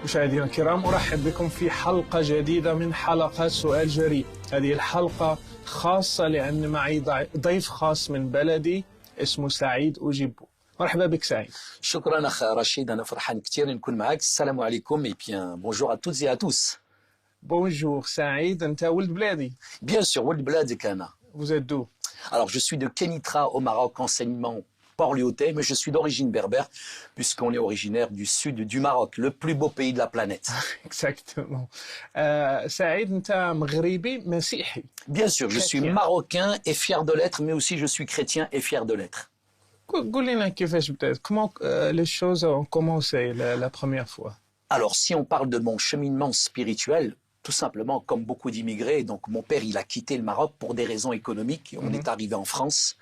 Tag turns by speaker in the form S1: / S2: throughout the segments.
S1: مشاهدينا الكرام، أرحب بكم في حلقة جديدة من حلقات سؤال جريء. هذه الحلقة خاصة لأن معي ضيف خاص من بلدي اسمه سعيد أوجيبو. مرحبا بك سعيد.
S2: شكرا أخ رشيد، أنا فرحان كثير نكون معك. السلام عليكم et bien bonjour à toutes et à tous.
S1: Bonjour سعيد، أنت ولد بلادي؟
S2: Bien sûr, ولد بلادك أنا.
S1: Vous êtes d'où?
S2: Alors je suis de Kenitra au Maroc, enseignement Port-Lyautey, mais je suis d'origine berbère puisqu'on est originaire du sud du Maroc, le plus beau pays de la planète.
S1: Exactement. سعيد، أنت مغربي مسيحي.
S2: Bien sûr, je suis marocain et fier de l'être, mais aussi je suis chrétien et fier de l'être.
S1: قول لنا كيفاش بدأت؟ Comment les choses ont commencé la première fois?
S2: Alors si on parle de mon cheminement spirituel, tout simplement comme beaucoup d'immigrés, donc mon père il a quitté le Maroc pour des raisons économiques, on est arrivé en France.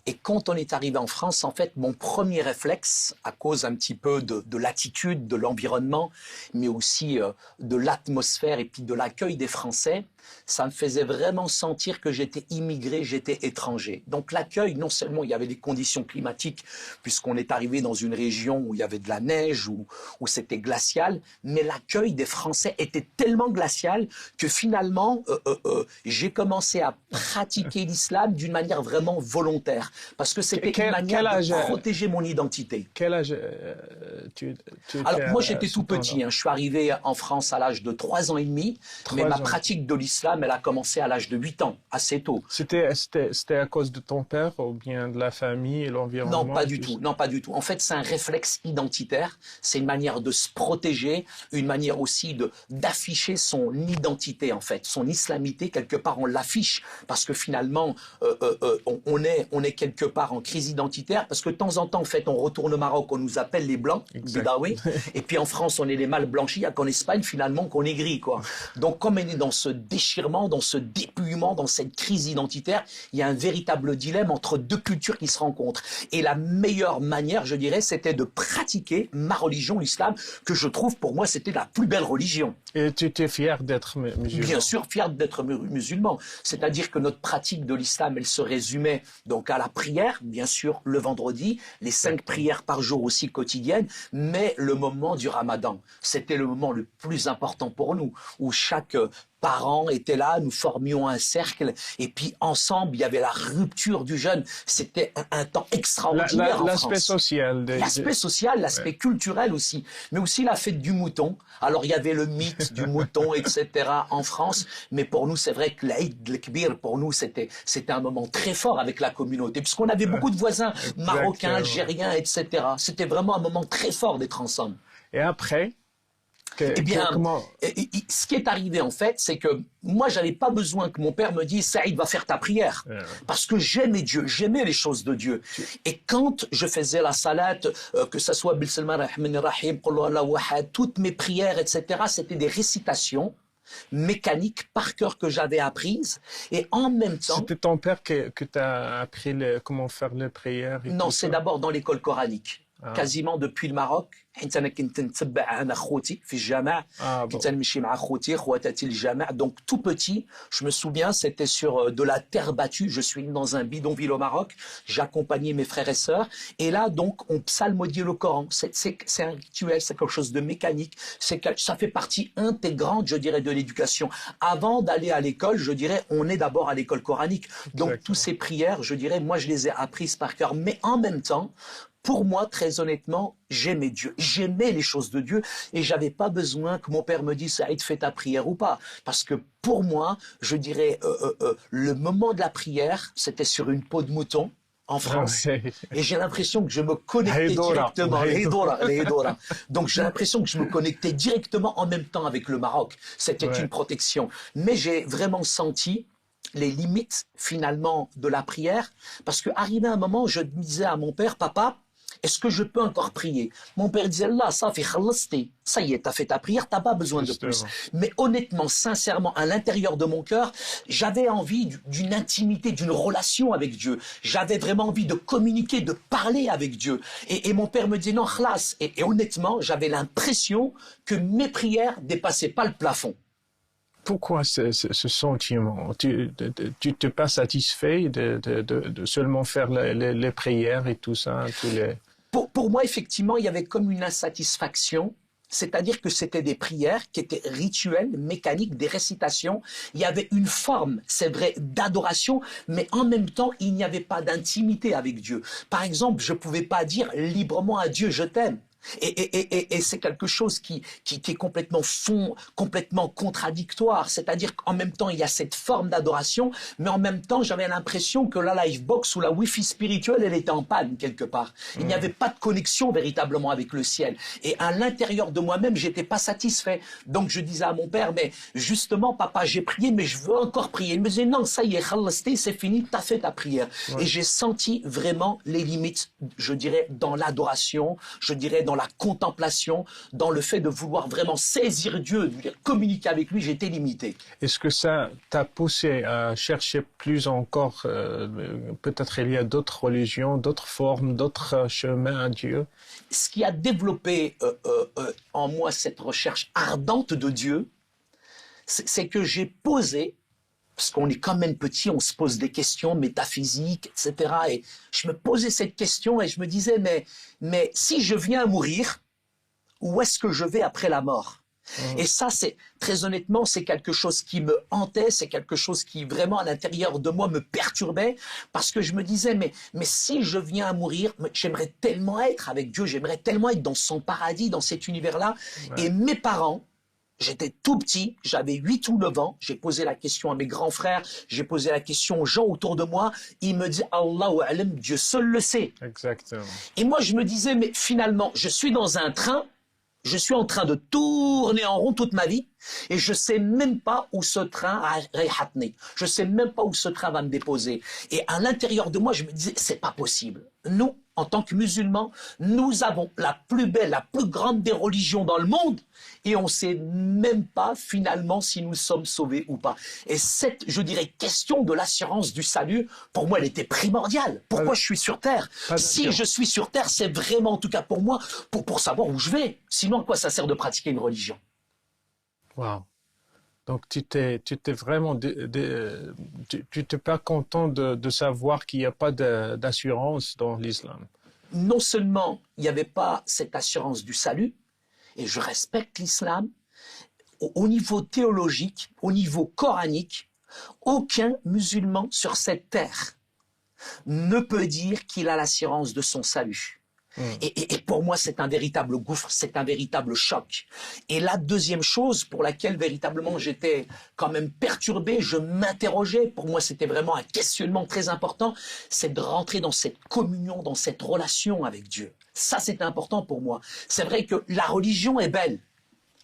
S2: Et quand on est arrivé en France, en fait, mon premier réflexe, à cause un petit peu de l'attitude, de l'environnement, mais aussi de l'atmosphère et puis de l'accueil des Français, ça me faisait vraiment sentir que j'étais immigré, j'étais étranger. Donc l'accueil, non seulement il y avait des conditions climatiques, puisqu'on est arrivé dans une région où il y avait de la neige, où c'était glacial, mais l'accueil des Français était tellement glacial que finalement, j'ai commencé à pratiquer l'islam d'une manière vraiment volontaire. Parce que c'était une manière de protéger mon identité.
S1: Quel âge tu
S2: Alors moi j'étais tout petit, hein. Je suis arrivé en France à l'âge de 3 ans et demi, mais ma pratique de l'islam elle a commencé à l'âge de 8 ans, assez tôt.
S1: C'était à cause de ton père ou bien de la famille et l'environnement?
S2: Non, pas du tout. Non, pas du tout. En fait, c'est un réflexe identitaire. C'est une manière de se protéger, une manière aussi d'afficher son identité, en fait. Son islamité, quelque part, on l'affiche. Parce que finalement, on est quelque part en crise identitaire. Parce que de temps en temps, en fait, on retourne au Maroc, on nous appelle les Blancs, Bidawi. Et puis en France, on est les mâles blanchis. Il n'y a qu'en Espagne, finalement, qu'on est gris, quoi. Donc, comme on est dans ce déchirement, dans ce dépouillement, dans cette crise identitaire, il y a un véritable dilemme entre deux cultures qui se rencontrent. Et la meilleure manière, je dirais, c'était de pratiquer ma religion, l'islam, que je trouve, pour moi, c'était la plus belle religion.
S1: Et tu étais fier d'être musulman?
S2: Bien sûr, fier d'être musulman. C'est-à-dire que notre pratique de l'islam, elle se résumait donc à la prière, bien sûr, le vendredi, les 5 prières par jour aussi quotidiennes, mais le moment du ramadan, c'était le moment le plus important pour nous, où chaque parents étaient là, nous formions un cercle, et puis ensemble, il y avait la rupture du jeûne. C'était un temps extraordinaire en France.
S1: L'aspect social.
S2: L'aspect social, l'aspect culturel aussi, mais aussi la fête du mouton. Alors, il y avait le mythe du mouton, etc. en France, mais pour nous, c'est vrai que l'Aïd el-Kbir, pour nous, c'était un moment très fort avec la communauté, puisqu'on avait beaucoup de voisins marocains, algériens, etc. C'était vraiment un moment très fort d'être ensemble.
S1: Et après?
S2: Eh bien, ce qui est arrivé en fait, c'est que moi, j'avais pas besoin que mon père me dise Saïd va faire ta prière, parce que j'aimais Dieu, j'aimais les choses de Dieu. Et quand je faisais la salat, que ça soit Bismillah ar-Rahman ar-Rahim, Qul Huwallahu Ahad, toutes mes prières, etc., c'était des récitations mécaniques par cœur que j'avais apprises, et en même temps.
S1: C'était ton père que t'as appris comment faire les prières?
S2: Non, c'est d'abord dans l'école coranique. Quasiment depuis le Maroc. Donc tout petit, je me souviens, c'était sur de la terre battue. Je suis dans un bidonville au Maroc. J'accompagnais mes frères et sœurs. Et là, donc, on psalmodiait le Coran. C'est un rituel, c'est quelque chose de mécanique. Ça fait partie intégrante, je dirais, de l'éducation. Avant d'aller à l'école, je dirais, on est d'abord à l'école coranique. Donc, toutes ces prières, je dirais, moi, je les ai apprises par cœur. Mais en même temps, pour moi, très honnêtement, j'aimais Dieu, j'aimais les choses de Dieu, et j'avais pas besoin que mon père me dise Saïd, fais ta prière ou pas, parce que pour moi, je dirais, le moment de la prière, c'était sur une peau de mouton en France, et j'ai l'impression que je me connectais directement, donc j'ai l'impression que je me connectais directement en même temps avec le Maroc. C'était une protection, mais j'ai vraiment senti les limites finalement de la prière, parce que arrivé un moment, je disais à mon père, papa, est-ce que je peux encore prier? Mon père disait, là, ça fait khallasti. Ça y est, t'as fait ta prière, t'as pas besoin de plus. Mais honnêtement, sincèrement, à l'intérieur de mon cœur, j'avais envie d'une intimité, d'une relation avec Dieu. J'avais vraiment envie de communiquer, de parler avec Dieu. Et mon père me disait, non, khlas. Et honnêtement, j'avais l'impression que mes prières dépassaient pas le plafond.
S1: Pourquoi ce sentiment? Tu t'es pas satisfait de seulement faire les prières et tout ça, tous les...
S2: Pour moi, effectivement, il y avait comme une insatisfaction C'est-à-dire que c'était des prières qui étaient rituelles, mécaniques, des récitations. Il y avait une forme, c'est vrai, d'adoration, mais en même temps, il n'y avait pas d'intimité avec Dieu. Par exemple, je ne pouvais pas dire librement à Dieu, je t'aime. Et c'est quelque chose qui est complètement contradictoire. C'est-à-dire qu'en même temps, il y a cette forme d'adoration, mais en même temps, j'avais l'impression que la Livebox ou la Wi-Fi spirituelle, elle était en panne quelque part. Il n'y avait pas de connexion véritablement avec le ciel. Et à l'intérieur de moi-même, j'étais pas satisfait. Donc je disais à mon père, mais justement, papa, j'ai prié, mais je veux encore prier. Il me disait, non, ça y est, khalasté, c'est fini, t'as fait ta prière. Ouais. Et j'ai senti vraiment les limites, je dirais, dans l'adoration, je dirais, dans la contemplation, dans le fait de vouloir vraiment saisir Dieu, de communiquer avec lui, j'étais limité.
S1: Est-ce que ça t'a poussé à chercher plus encore, peut-être il y a d'autres religions, d'autres formes, d'autres chemins à Dieu?
S2: Ce qui a développé en moi cette recherche ardente de Dieu, c'est que j'ai posé, parce qu'on est quand même petit, on se pose des questions métaphysiques, etc. Et je me posais cette question et je me disais, mais si je viens à mourir, où est-ce que je vais après la mort? Et ça, c'est très honnêtement, c'est quelque chose qui me hantait, c'est quelque chose qui vraiment à l'intérieur de moi me perturbait, parce que je me disais, mais si je viens à mourir, j'aimerais tellement être avec Dieu, j'aimerais tellement être dans son paradis, dans cet univers-là. Ouais. Et mes parents, j'étais tout petit, j'avais 8 ou 9 ans, j'ai posé la question à mes grands frères, j'ai posé la question aux gens autour de moi, ils me disent Allahu A'lam, Dieu seul le sait.
S1: Exactement.
S2: Et moi je me disais, mais finalement, je suis dans un train, je suis en train de tourner en rond toute ma vie, et je sais même pas où ce train a réhatné. Je sais même pas où ce train va me déposer. Et à l'intérieur de moi, je me disais, c'est pas possible. Nous, en tant que musulmans, nous avons la plus belle, la plus grande des religions dans le monde, et on sait même pas finalement si nous sommes sauvés ou pas. Et cette, je dirais, question de l'assurance du salut, pour moi, elle était primordiale. Pourquoi je suis sur Terre? Si je suis sur Terre, c'est vraiment, en tout cas pour moi, pour savoir où je vais. Sinon, à quoi ça sert de pratiquer une religion?
S1: Wow. Donc, tu t'es vraiment, tu t'es pas content de savoir qu'il n'y a pas d'assurance dans l'islam.
S2: Non seulement il n'y avait pas cette assurance du salut, et je respecte l'islam, au niveau théologique, au niveau coranique, aucun musulman sur cette terre ne peut dire qu'il a l'assurance de son salut. Et pour moi, c'est un véritable gouffre, c'est un véritable choc. Et la deuxième chose pour laquelle véritablement j'étais quand même perturbé, je m'interrogeais, pour moi c'était vraiment un questionnement très important, c'est de rentrer dans cette communion, dans cette relation avec Dieu. Ça, c'est important pour moi. C'est vrai que la religion est belle.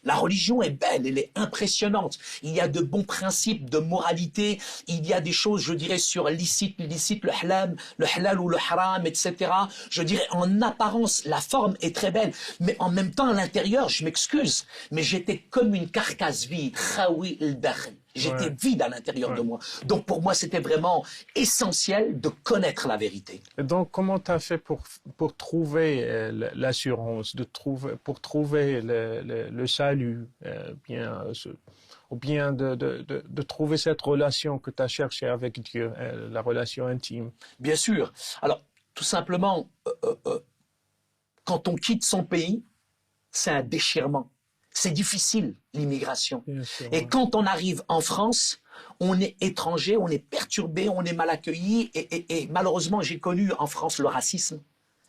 S2: La religion est belle, elle est impressionnante. Il y a de bons principes de moralité. Il y a des choses, je dirais, sur licite, l'illicite, le halal ou le haram, etc. Je dirais, en apparence, la forme est très belle. Mais en même temps, à l'intérieur, je m'excuse, mais j'étais comme une carcasse vide. Khawi el-dakhl. J'étais vide à l'intérieur de moi. Donc pour moi, c'était vraiment essentiel de connaître la vérité.
S1: Et donc, comment tu as fait pour trouver l'assurance, pour trouver le salut, ou bien de trouver cette relation que tu as cherchée avec Dieu, la relation intime?
S2: Bien sûr. Alors, tout simplement, quand on quitte son pays, c'est un déchirement. C'est difficile, l'immigration. Et quand on arrive en France, on est étranger, on est perturbé, on est mal accueilli. Et malheureusement, j'ai connu en France le racisme,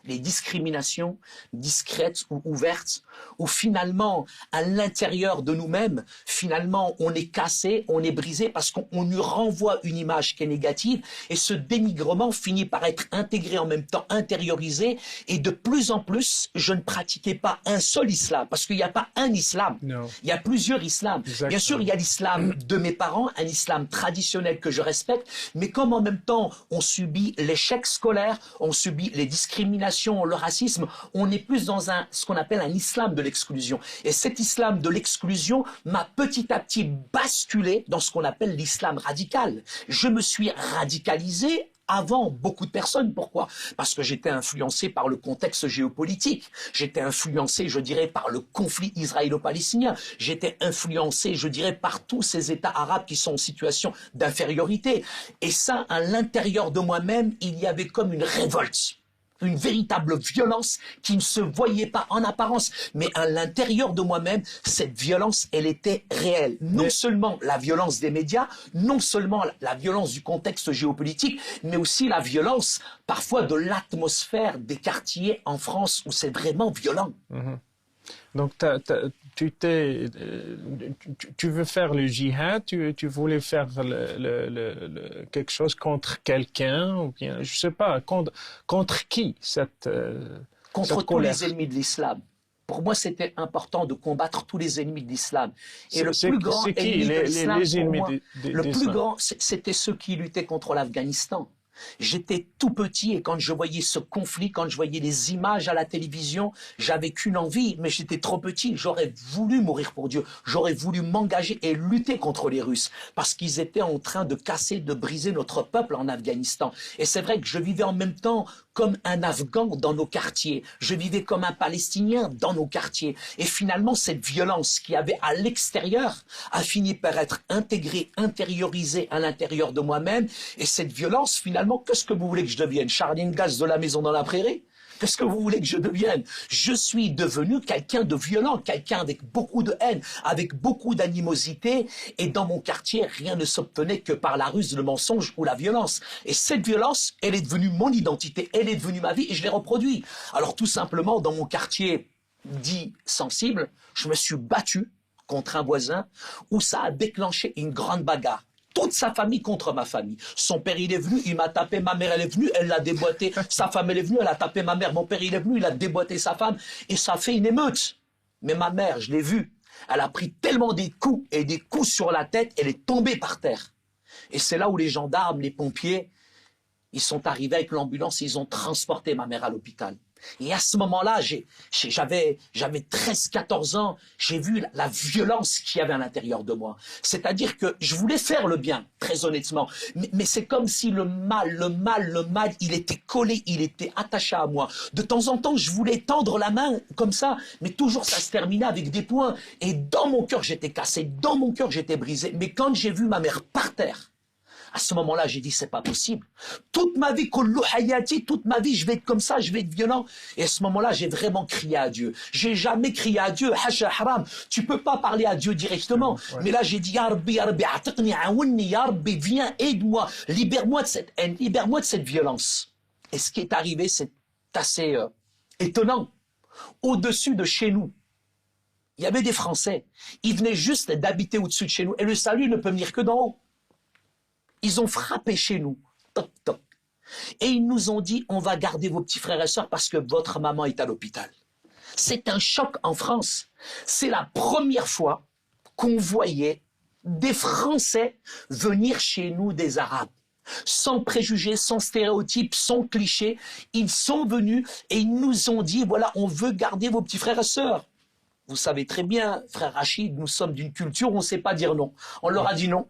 S2: les discriminations discrètes ou ouvertes, où finalement, à l'intérieur de nous-mêmes, finalement, on est cassé, on est brisé parce qu'on nous renvoie une image qui est négative et ce dénigrement finit par être intégré en même temps, intériorisé et de plus en plus, je ne pratiquais pas un seul islam parce qu'il n'y a pas un islam, il y a plusieurs islams. Exactement. Bien sûr, il y a l'islam de mes parents, un islam traditionnel que je respecte, mais comme en même temps, on subit l'échec scolaire, on subit les discriminations, le racisme, on est plus dans ce qu'on appelle un islam de l'exclusion. Et cet islam de l'exclusion m'a petit à petit basculé dans ce qu'on appelle l'islam radical. Je me suis radicalisé avant beaucoup de personnes. Pourquoi? Parce que j'étais influencé par le contexte géopolitique. J'étais influencé, je dirais, par le conflit israélo-palestinien. J'étais influencé, je dirais, par tous ces États arabes qui sont en situation d'infériorité. Et ça, à l'intérieur de moi-même, il y avait comme une révolte. une véritable violence qui ne se voyait pas en apparence, mais à l'intérieur de moi-même, cette violence, elle était réelle. Non seulement la violence des médias, non seulement la violence du contexte géopolitique, mais aussi la violence parfois de l'atmosphère des quartiers en France où c'est vraiment violent.
S1: Donc, tu veux faire le djihad, tu voulais faire quelque chose contre quelqu'un, ou bien, je sais pas, contre qui
S2: Contre
S1: cette
S2: tous les
S1: colère?
S2: ennemis de l'islam. Pour moi, c'était important de combattre tous les ennemis de l'islam. Et le
S1: C'est
S2: plus grand
S1: c'est qui
S2: ennemi de l'islam,
S1: les
S2: pour
S1: ennemis
S2: moi, le plus
S1: d'islam?
S2: grand, c'était ceux qui luttaient contre l'Afghanistan. J'étais tout petit et quand je voyais ce conflit, quand je voyais les images à la télévision, j'avais qu'une envie, mais j'étais trop petit. J'aurais voulu mourir pour Dieu. J'aurais voulu m'engager et lutter contre les Russes parce qu'ils étaient en train de casser, de briser notre peuple en Afghanistan. Et c'est vrai que je vivais en même temps comme un Afghan dans nos quartiers. Je vivais comme un Palestinien dans nos quartiers. Et finalement, cette violence qui avait à l'extérieur a fini par être intégrée, intériorisée à l'intérieur de moi-même. Et cette violence, finalement, qu'est-ce que vous voulez que je devienne? Charlie Gaz de la maison dans la prairie? Qu'est-ce que vous voulez que je devienne? Je suis devenu quelqu'un de violent, quelqu'un avec beaucoup de haine, avec beaucoup d'animosité. Et dans mon quartier, rien ne s'obtenait que par la ruse, le mensonge ou la violence. Et cette violence, elle est devenue mon identité, elle est devenue ma vie et je l'ai reproduit. Alors tout simplement, dans mon quartier dit sensible, je me suis battu contre un voisin où ça a déclenché une grande bagarre. Toute sa famille contre ma famille. Son père, il est venu, il m'a tapé, ma mère, elle est venue, elle l'a déboîté. Sa femme, elle est venue, elle a tapé ma mère. Mon père, il est venu, il a déboîté sa femme. Et ça a fait une émeute. Mais ma mère, je l'ai vue, elle a pris tellement des coups et des coups sur la tête, elle est tombée par terre. Et c'est là où les gendarmes, les pompiers, ils sont arrivés avec l'ambulance et ils ont transporté ma mère à l'hôpital. Et à ce moment-là, j'avais 13-14 ans, j'ai vu la violence qu'il y avait à l'intérieur de moi. C'est-à-dire que je voulais faire le bien, très honnêtement. Mais c'est comme si le mal, il était collé, il était attaché à moi. De temps en temps, je voulais tendre la main comme ça, mais toujours ça se terminait avec des poings. Et dans mon cœur, j'étais cassé, dans mon cœur, j'étais brisé. Mais quand j'ai vu ma mère par terre, à ce moment-là, j'ai dit, c'est pas possible. Toute ma vie, toute ma vie, je vais être comme ça, je vais être violent. Et à ce moment-là, j'ai vraiment crié à Dieu. J'ai jamais crié à Dieu, hasha haram. Tu peux pas parler à Dieu directement.
S1: Ouais.
S2: Mais là, j'ai dit, Ya Rabbi, atiqni, aouni, Ya Rabbi, viens, aide-moi, libère-moi de cette haine, libère-moi de cette violence. Et ce qui est arrivé, c'est assez étonnant. Au-dessus de chez nous, il y avait des Français. Ils venaient juste d'habiter au-dessus de chez nous. Et le salut ne peut venir que d'en haut. Ils ont frappé chez nous, toc toc, et ils nous ont dit on va garder vos petits frères et sœurs parce que votre maman est à l'hôpital. C'est un choc en France. C'est la première fois qu'on voyait des Français venir chez nous des Arabes. Sans préjugés, sans stéréotypes, sans clichés, ils sont venus et ils nous ont dit voilà, on veut garder vos petits frères et sœurs. Vous savez très bien, frère Rachid, nous sommes d'une culture où on ne sait pas dire non. On leur a dit non.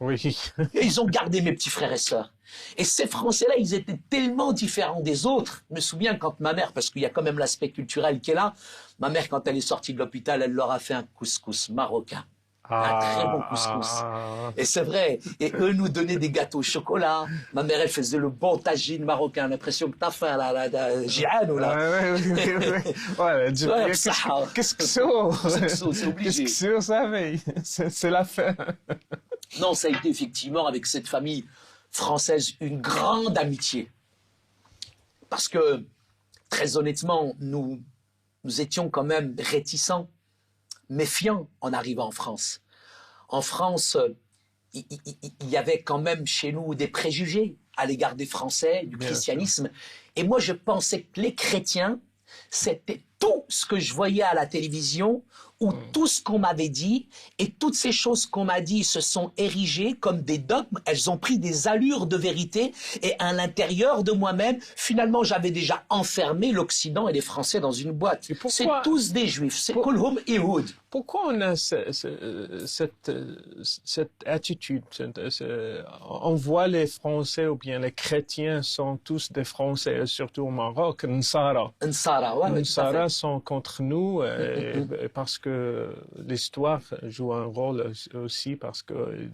S1: Oui.
S2: Et ils ont gardé mes petits frères et sœurs. Et ces Français-là, ils étaient tellement différents des autres. Je me souviens quand ma mère, parce qu'il y a quand même l'aspect culturel qui est là, ma mère, quand elle est sortie de l'hôpital, elle leur a fait un couscous marocain. Un très bon couscous. Et c'est vrai. Et eux nous donnaient des gâteaux au chocolat. Ma mère, elle faisait le bon tagine marocain. L'impression que t'as faim, là, Jihan, ou là.
S1: Ouais, qu'est-ce que c'est?
S2: C'est obligé.
S1: Qu'est-ce que c'est la fin.
S2: Non, ça a été effectivement avec cette famille française une grande amitié. Parce que, très honnêtement, nous étions quand même réticents, méfiants en arrivant en France. En France, il y avait quand même chez nous des préjugés à l'égard des Français, du christianisme. Et moi, je pensais que les chrétiens, c'était tout ce que je voyais à la télévision où tout ce qu'on m'avait dit et toutes ces choses qu'on m'a dit se sont érigées comme des dogmes, elles ont pris des allures de vérité et à l'intérieur de moi-même, finalement, j'avais déjà enfermé l'Occident et les Français dans une boîte. C'est tous des Juifs, c'est Kulhum Ihoud.
S1: Pourquoi on a cette attitude? On voit les Français ou bien les chrétiens sont tous des Français, surtout au Maroc, Nsara. Nsara sont contre nous parce que l'histoire joue un rôle aussi parce qu'ils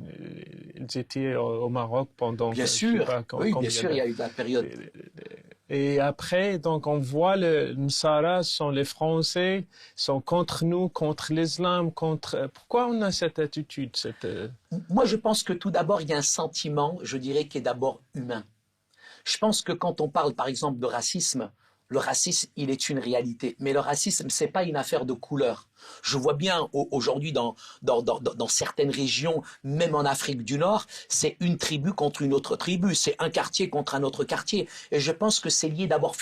S1: étaient au Maroc pendant...
S2: Bien sûr, oui, bien sûr, il y a eu la période.
S1: Et après, donc, on voit les Nsara sont les Français, sont contre nous, contre l'islam, contre... Pourquoi on a cette attitude,
S2: Moi, je pense que tout d'abord, il y a un sentiment, je dirais, qui est d'abord humain. Je pense que quand on parle, par exemple, de racisme, le racisme, il est une réalité. Mais le racisme, c'est pas une affaire de couleur. Je vois bien aujourd'hui dans certaines régions, même en Afrique du Nord, c'est une tribu contre une autre tribu. C'est un quartier contre un autre quartier. Et je pense que c'est lié d'abord,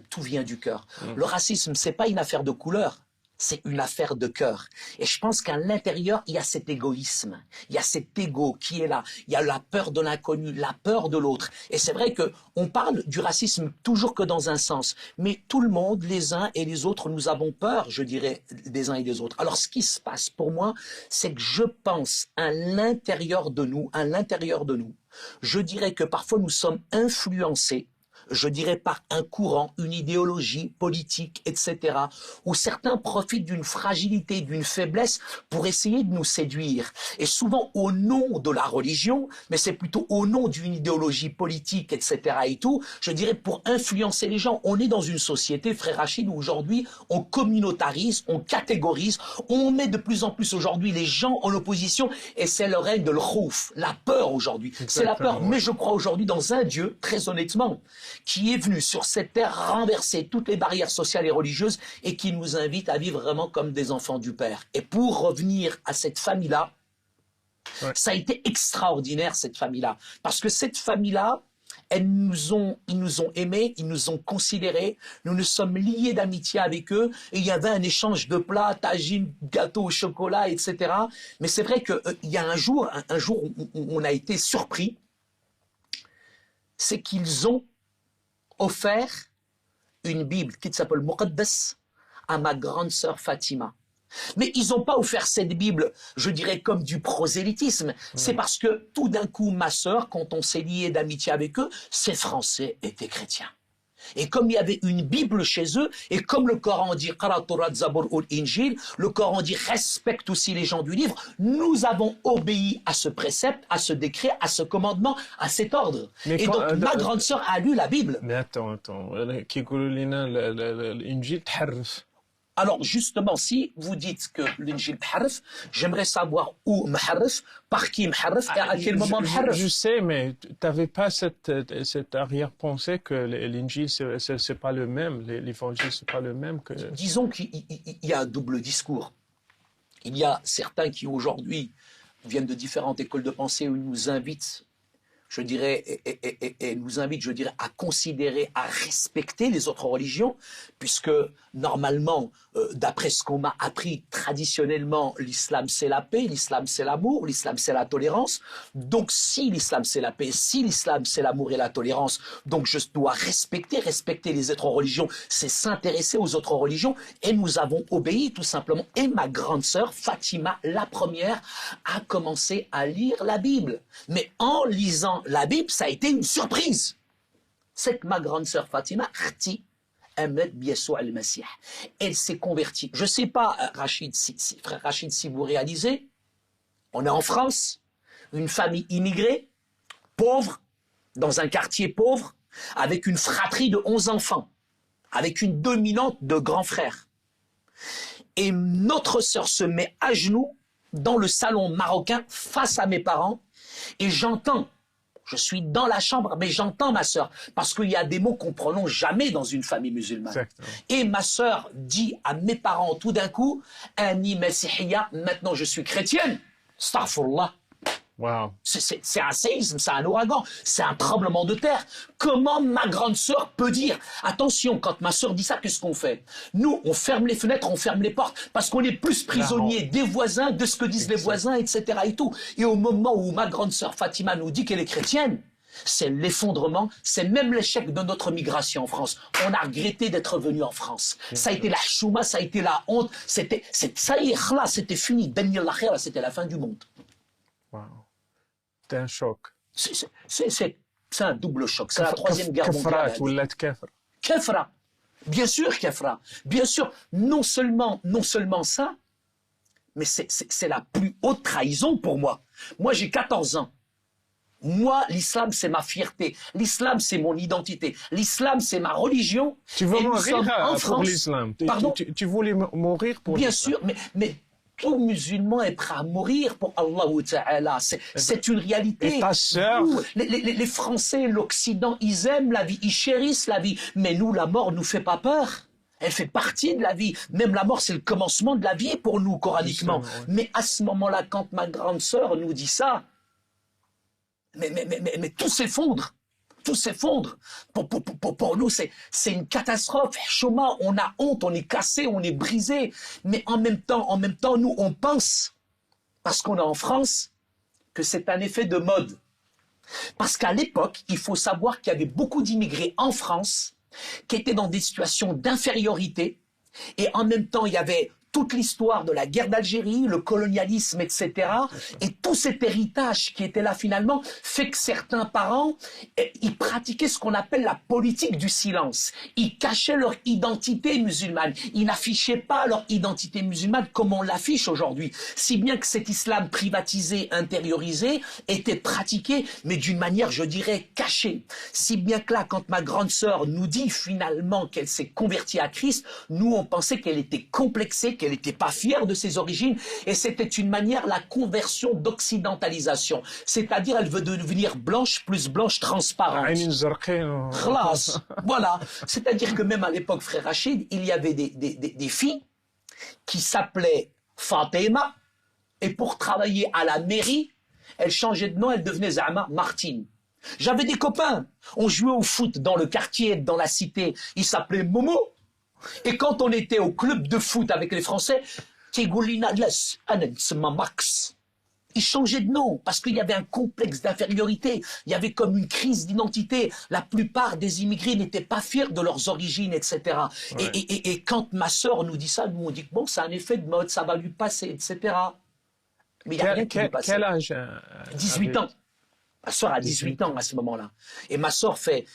S2: tout vient du cœur. Le racisme, c'est pas une affaire de couleur. C'est une affaire de cœur. Et je pense qu'à l'intérieur, il y a cet égoïsme. Il y a cet ego qui est là. Il y a la peur de l'inconnu, la peur de l'autre. Et c'est vrai que on parle du racisme toujours que dans un sens. Mais tout le monde, les uns et les autres, nous avons peur, je dirais, des uns et des autres. Alors, ce qui se passe pour moi, c'est que je pense à l'intérieur de nous, je dirais que parfois nous sommes influencés, je dirais par un courant, une idéologie politique, etc., où certains profitent d'une fragilité, d'une faiblesse pour essayer de nous séduire. Et souvent au nom de la religion, mais c'est plutôt au nom d'une idéologie politique, etc. et tout, je dirais pour influencer les gens. On est dans une société, frère Rachid, où aujourd'hui on communautarise, on catégorise, on met de plus en plus aujourd'hui les gens en opposition, et c'est le règne de l'khouf, la peur aujourd'hui. C'est la peur, mais je crois aujourd'hui dans un Dieu, très honnêtement, qui est venu sur cette terre renverser toutes les barrières sociales et religieuses et qui nous invite à vivre vraiment comme des enfants du Père. Et pour revenir à cette famille-là, ça a été extraordinaire, cette famille-là. Parce que cette famille-là, ils nous ont aimés, ils nous ont considérés, nous nous sommes liés d'amitié avec eux, et il y avait un échange de plats, tagine, gâteau au chocolat, etc. Mais c'est vrai qu'il y a un jour où on a été surpris, c'est qu'ils ont offert une Bible qui s'appelle Muqaddas à ma grande sœur Fatima. Mais ils n'ont pas offert cette Bible, je dirais, comme du prosélytisme. C'est parce que tout d'un coup, ma sœur, quand on s'est lié d'amitié avec eux, ces Français étaient chrétiens. Et comme il y avait une Bible chez eux, et comme le Coran dit Qara'at Zabur ul Injil, le Coran dit respecte aussi les gens du livre, nous avons obéi à ce précepte, à ce décret, à ce commandement, à cet ordre. Mais et donc ma grande sœur a lu la Bible.
S1: Mais attends. L'Injil تحرف.
S2: Alors justement, si vous dites que l'Injil m'harraf, j'aimerais savoir où m'harraf, par qui m'harraf et à quel moment m'harraf.
S1: Je sais, mais tu n'avais pas cette arrière-pensée que l'Injil, c'est pas le même, l'Évangile, c'est pas le même que...
S2: Disons qu'il y a un double discours. Il y a certains qui aujourd'hui viennent de différentes écoles de pensée où ils nous invitent, je dirais, et nous invitent, je dirais, à considérer, à respecter les autres religions, puisque normalement, d'après ce qu'on m'a appris traditionnellement, l'islam c'est la paix, l'islam c'est l'amour, l'islam c'est la tolérance. Donc si l'islam c'est la paix, si l'islam c'est l'amour et la tolérance, donc je dois respecter les autres religions, c'est s'intéresser aux autres religions, et nous avons obéi tout simplement. Et ma grande sœur, Fatima, la première, a commencé à lire la Bible. Mais en lisant la Bible, ça a été une surprise. C'est que ma grande sœur Fatima, elle s'est convertie. Je ne sais pas, frère Rachid, si vous réalisez, on est en France, une famille immigrée, pauvre, dans un quartier pauvre, avec une fratrie de 11 enfants, avec une dominante de grands frères. Et notre sœur se met à genoux dans le salon marocain face à mes parents, et j'entends, je suis dans la chambre, mais j'entends ma sœur, parce qu'il y a des mots qu'on ne prononce jamais dans une famille musulmane. Exactement. Et ma sœur dit à mes parents tout d'un coup, Ani Messihiya, maintenant je suis chrétienne. Astaghfirullah.
S1: Wow.
S2: C'est un séisme, c'est un ouragan, c'est un tremblement de terre. Comment ma grande sœur peut dire, attention, quand ma sœur dit ça, qu'est-ce qu'on fait? Nous, on ferme les fenêtres, on ferme les portes, parce qu'on est plus prisonniers des voisins, de ce que disent les voisins, etc. et tout. Et au moment où ma grande sœur Fatima nous dit qu'elle est chrétienne, c'est l'effondrement, c'est même l'échec de notre migration en France. On a regretté d'être venu en France. Ça a été la chouma, ça a été la honte, ça y est, là, c'était fini. Daniel Lakhira, c'était la fin du monde.
S1: Wow. C'est un choc.
S2: C'est un double choc. C'est la troisième guerre mondiale. Kafra. Bien sûr, kafra. Bien sûr, non seulement ça, mais c'est la plus haute trahison pour moi. Moi, j'ai 14 ans. Moi, l'islam, c'est ma fierté. L'islam, c'est mon identité. L'islam, c'est ma religion.
S1: Tu veux
S2: Et nous
S1: mourir
S2: sommes en
S1: pour
S2: France.
S1: l'islam.
S2: Pardon?
S1: Tu voulais mourir pour
S2: Bien
S1: l'islam.
S2: sûr, mais tout musulman est prêt à mourir pour Allah Ta'ala. C'est une réalité.
S1: Et ta sœur?
S2: Nous, les Français, l'Occident, ils aiment la vie, ils chérissent la vie. Mais nous, la mort nous fait pas peur. Elle fait partie de la vie. Même la mort, c'est le commencement de la vie pour nous, coraniquement.
S1: Ouais.
S2: Mais à ce moment-là, quand ma grande sœur nous dit ça, mais tout s'effondre. Tout s'effondre. Pour nous, c'est une catastrophe. Chouma, on a honte, on est cassé, on est brisé. Mais en même temps, nous, on pense, parce qu'on est en France, que c'est un effet de mode. Parce qu'à l'époque, il faut savoir qu'il y avait beaucoup d'immigrés en France qui étaient dans des situations d'infériorité. Et en même temps, il y avait toute l'histoire de la guerre d'Algérie, le colonialisme, etc. Et tout cet héritage qui était là finalement fait que certains parents, ils pratiquaient ce qu'on appelle la politique du silence. Ils cachaient leur identité musulmane. Ils n'affichaient pas leur identité musulmane comme on l'affiche aujourd'hui. Si bien que cet islam privatisé, intériorisé, était pratiqué, mais d'une manière, je dirais, cachée. Si bien que là, quand ma grande sœur nous dit finalement qu'elle s'est convertie à Christ, nous, on pensait qu'elle était complexée, qu'elle n'était pas fière de ses origines, et c'était une manière, la conversion d'occidentalisation. C'est-à-dire, elle veut devenir blanche plus blanche transparente. Khlas. Voilà. C'est-à-dire que même à l'époque, frère Rachid, il y avait des filles qui s'appelaient Fatima, et pour travailler à la mairie, elles changeaient de nom, elles devenaient Zama Martine. J'avais des copains, on jouait au foot dans le quartier, dans la cité, ils s'appelaient Momo. Et quand on était au club de foot avec les Français, Max. Ils changeaient de nom parce qu'il y avait un complexe d'infériorité. Il y avait comme une crise d'identité. La plupart des immigrés n'étaient pas fiers de leurs origines, etc. Ouais. Et quand ma sœur nous dit ça, nous on dit que bon, c'est un effet de mode, ça va lui passer, etc. Mais il n'y a rien qui lui passe.
S1: Quel âge
S2: 18 ans. Ma sœur a 18 ans à ce moment-là. Et ma sœur fait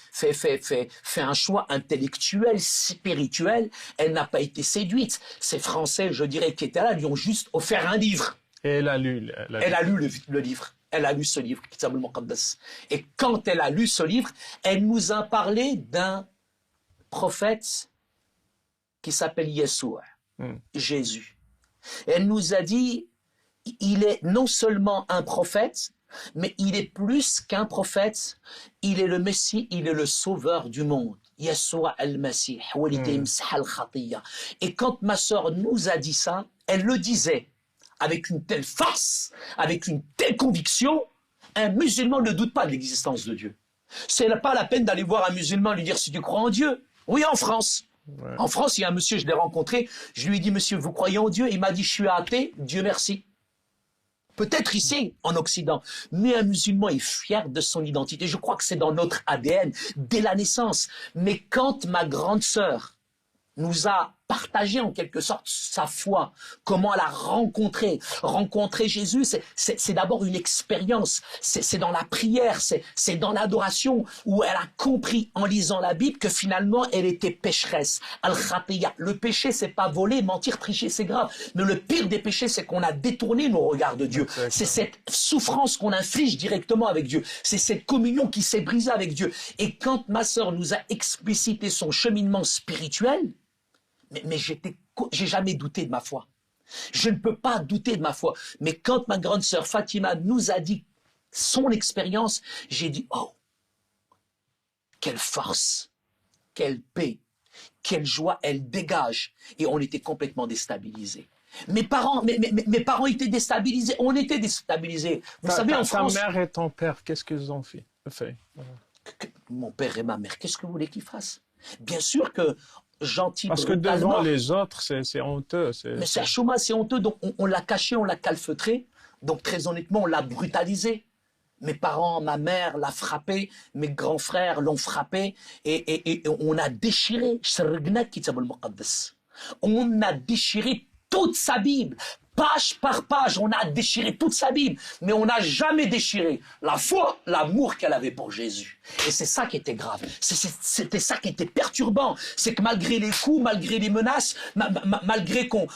S2: un choix intellectuel, spirituel. Elle n'a pas été séduite. Ces Français, je dirais, qui étaient là, lui ont juste offert un livre.
S1: Et elle a lu.
S2: Elle a lu le livre. Elle a lu ce livre, Kitab al-Muqaddas. Et quand elle a lu ce livre, elle nous a parlé d'un prophète qui s'appelle Yeshua, Jésus. Et elle nous a dit, il est non seulement un prophète, mais il est plus qu'un prophète, il est le Messie, il est le sauveur du monde. Yeshua al-Masih, Et quand ma sœur nous a dit ça, elle le disait avec une telle force, avec une telle conviction, un musulman ne doute pas de l'existence de Dieu. C'est pas la peine d'aller voir un musulman et lui dire si tu crois en Dieu. Oui, en France. Ouais. En France, il y a un monsieur, je l'ai rencontré, je lui ai dit, monsieur, vous croyez en Dieu? Il m'a dit, je suis athée, Dieu merci. Peut-être ici, en Occident, mais un musulman est fier de son identité. Je crois que c'est dans notre ADN, dès la naissance. Mais quand ma grande sœur nous a partagé en quelque sorte sa foi, comment elle a rencontré Jésus, c'est d'abord une expérience, c'est dans la prière, c'est dans l'adoration, où elle a compris en lisant la Bible que finalement elle était pécheresse. Al-Khatiya, le péché c'est pas voler, mentir, tricher, c'est grave, mais le pire des péchés c'est qu'on a détourné nos regards de Dieu, c'est cette souffrance qu'on inflige directement avec Dieu, c'est cette communion qui s'est brisée avec Dieu. Et quand ma sœur nous a explicité son cheminement spirituel, mais j'ai jamais douté de ma foi. Je ne peux pas douter de ma foi. Mais quand ma grande sœur Fatima nous a dit son expérience, j'ai dit, oh, quelle force, quelle paix, quelle joie elle dégage. Et on était complètement déstabilisés. Mes parents étaient déstabilisés, on était déstabilisés. Vous savez, en France...
S1: Ta mère et ton père, qu'est-ce qu'ils ont fait?
S2: Mon père et ma mère, qu'est-ce que vous voulez qu'ils fassent? Bien sûr que gentil.
S1: Parce que devant les autres, c'est honteux.
S2: Mais c'est chouma, c'est honteux. Donc on l'a caché, on l'a calfeutré. Donc très honnêtement, on l'a brutalisé. Mes parents, ma mère l'a frappé, mes grands frères l'ont frappé, et on a déchiré. On a déchiré toute sa Bible. Page par page, on a déchiré toute sa Bible, mais on n'a jamais déchiré la foi, l'amour qu'elle avait pour Jésus. Et c'est ça qui était grave. C'était ça qui était perturbant. C'est que malgré les coups, malgré les menaces, malgré qu'on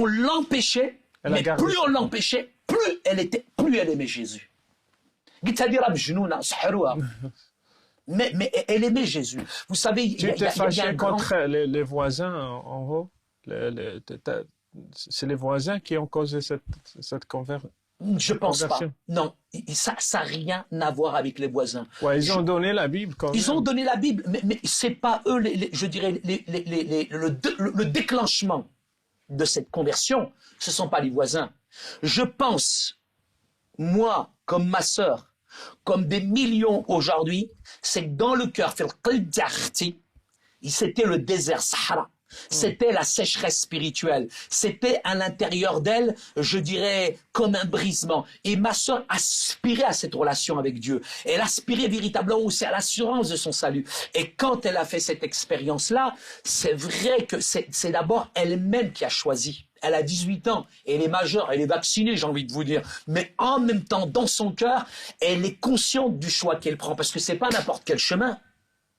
S2: l'empêchait, mais plus on l'empêchait, plus elle aimait Jésus. قلت هذه راه مجنونة سحروها. Mais elle aimait Jésus. Vous savez, il y
S1: Tu t'es
S2: a
S1: fâché
S2: un grand...
S1: contre les voisins en haut? C'est les voisins qui ont causé cette
S2: Je pense pas.
S1: conversion?
S2: Non, ça n'a rien à voir avec les voisins.
S1: Ouais, ils ont donné la Bible quand
S2: Ils
S1: même.
S2: ont donné la Bible, mais c'est pas eux, je dirais, le déclenchement de cette conversion, ce sont pas les voisins. Je pense, moi, comme ma sœur, comme des millions aujourd'hui, c'est que dans le cœur, c'était le désert Sahara. C'était la sécheresse spirituelle. C'était à l'intérieur d'elle, je dirais, comme un brisement. Et ma sœur aspirait à cette relation avec Dieu. Elle aspirait véritablement aussi à l'assurance de son salut. Et quand elle a fait cette expérience-là, c'est vrai que c'est d'abord elle-même qui a choisi. Elle a 18 ans, elle est majeure, elle est vaccinée, j'ai envie de vous dire. Mais en même temps, dans son cœur, elle est consciente du choix qu'elle prend. Parce que c'est pas n'importe quel chemin.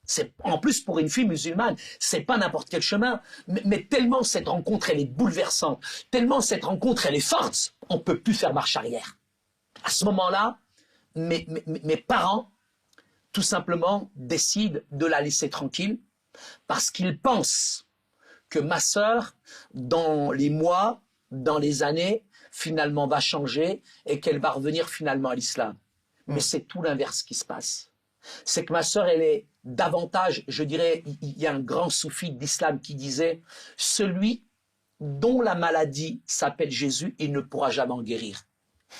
S2: C'est, en plus, pour une fille musulmane, c'est pas n'importe quel chemin. Mais tellement cette rencontre, elle est bouleversante. Tellement cette rencontre, elle est forte. On peut plus faire marche arrière. À ce moment-là, mes parents, tout simplement, décident de la laisser tranquille parce qu'ils pensent que ma sœur, dans les mois, dans les années, finalement va changer et qu'elle va revenir finalement à l'islam. Mais c'est tout l'inverse qui se passe. C'est que ma sœur, elle est davantage, je dirais, il y a un grand soufi d'islam qui disait « Celui dont la maladie s'appelle Jésus, il ne pourra jamais en guérir. »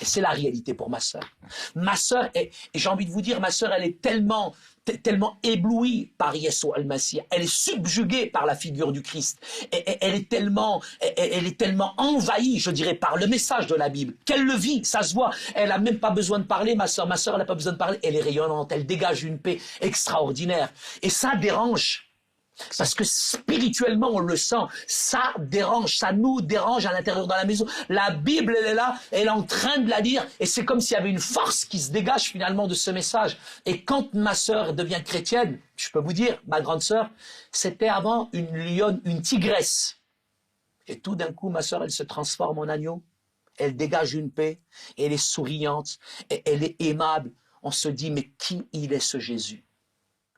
S2: Et c'est la réalité pour ma sœur. Ma sœur, et j'ai envie de vous dire, ma sœur, elle est tellement éblouie par Yeshua al-Masih. Elle est subjuguée par la figure du Christ. Elle est tellement envahie, je dirais, par le message de la Bible, qu'elle le vit, ça se voit. Elle a même pas besoin de parler, ma sœur, elle n'a pas besoin de parler. Elle est rayonnante, elle dégage une paix extraordinaire. Et ça dérange. Parce que spirituellement, on le sent, ça dérange, ça nous dérange à l'intérieur de la maison. La Bible, elle est là, elle est en train de la lire, et c'est comme s'il y avait une force qui se dégage finalement de ce message. Et quand ma sœur devient chrétienne, je peux vous dire, ma grande sœur, c'était avant une lionne, une tigresse. Et tout d'un coup, ma sœur, elle se transforme en agneau, elle dégage une paix, elle est souriante, et elle est aimable. On se dit, mais qui il est ce Jésus?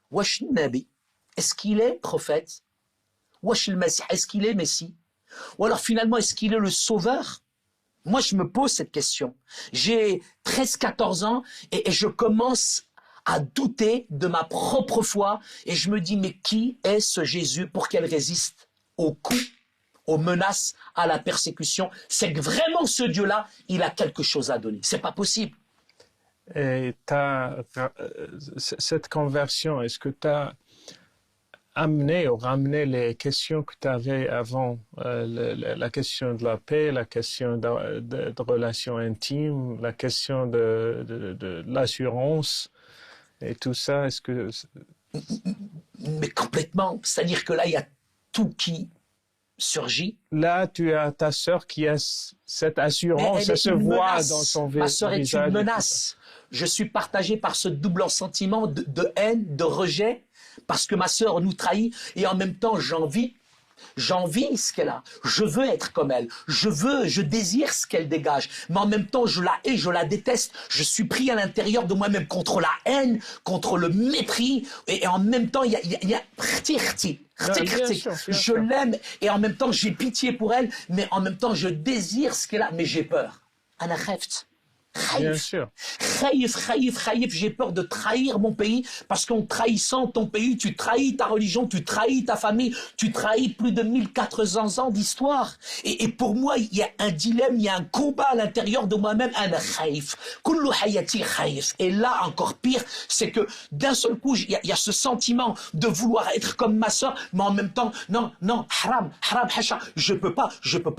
S2: Wesh Nabi. Est-ce qu'il est prophète? Wesh le Messie, est-ce qu'il est Messie? Ou alors finalement, est-ce qu'il est le sauveur? Moi, je me pose cette question. J'ai 13-14 ans et je commence à douter de ma propre foi et je me dis, mais qui est ce Jésus pour qu'elle résiste aux coups, aux menaces, à la persécution? C'est que vraiment ce Dieu-là, il a quelque chose à donner. C'est pas possible.
S1: Et cette conversion, est-ce que tu as amener ou ramener les questions que tu avais avant, la question de la paix, la question de relations intimes, la question de l'assurance et tout ça, est-ce que...
S2: Mais complètement, c'est-à-dire que là, il y a tout qui surgit.
S1: Là, tu as ta sœur qui a cette assurance, ça se voit dans son visage.
S2: Ma sœur est une menace. Je suis partagé par ce double sentiment de haine, de rejet, parce que ma sœur nous trahit et en même temps j'envie ce qu'elle a. Je veux être comme elle. Je désire ce qu'elle dégage. Mais en même temps, je la hais, je la déteste. Je suis pris à l'intérieur de moi-même contre la haine, contre le mépris. Et en même temps, il y a je l'aime et en même temps, j'ai pitié pour elle. Mais en même temps, je désire ce qu'elle a. Mais j'ai peur. Ana kheft.
S1: Bien sûr.
S2: J'ai peur de trahir mon pays parce qu'en trahissant ton pays, tu trahis ta religion, tu trahis ta famille, tu trahis plus de 1400 ans d'histoire. Et pour moi, il y a un dilemme, il y a un combat à l'intérieur de moi-même. Et là, encore pire, c'est que d'un seul coup, il y a ce sentiment de vouloir être comme ma soeur, mais en même temps, non, haram, hasha, je peux pas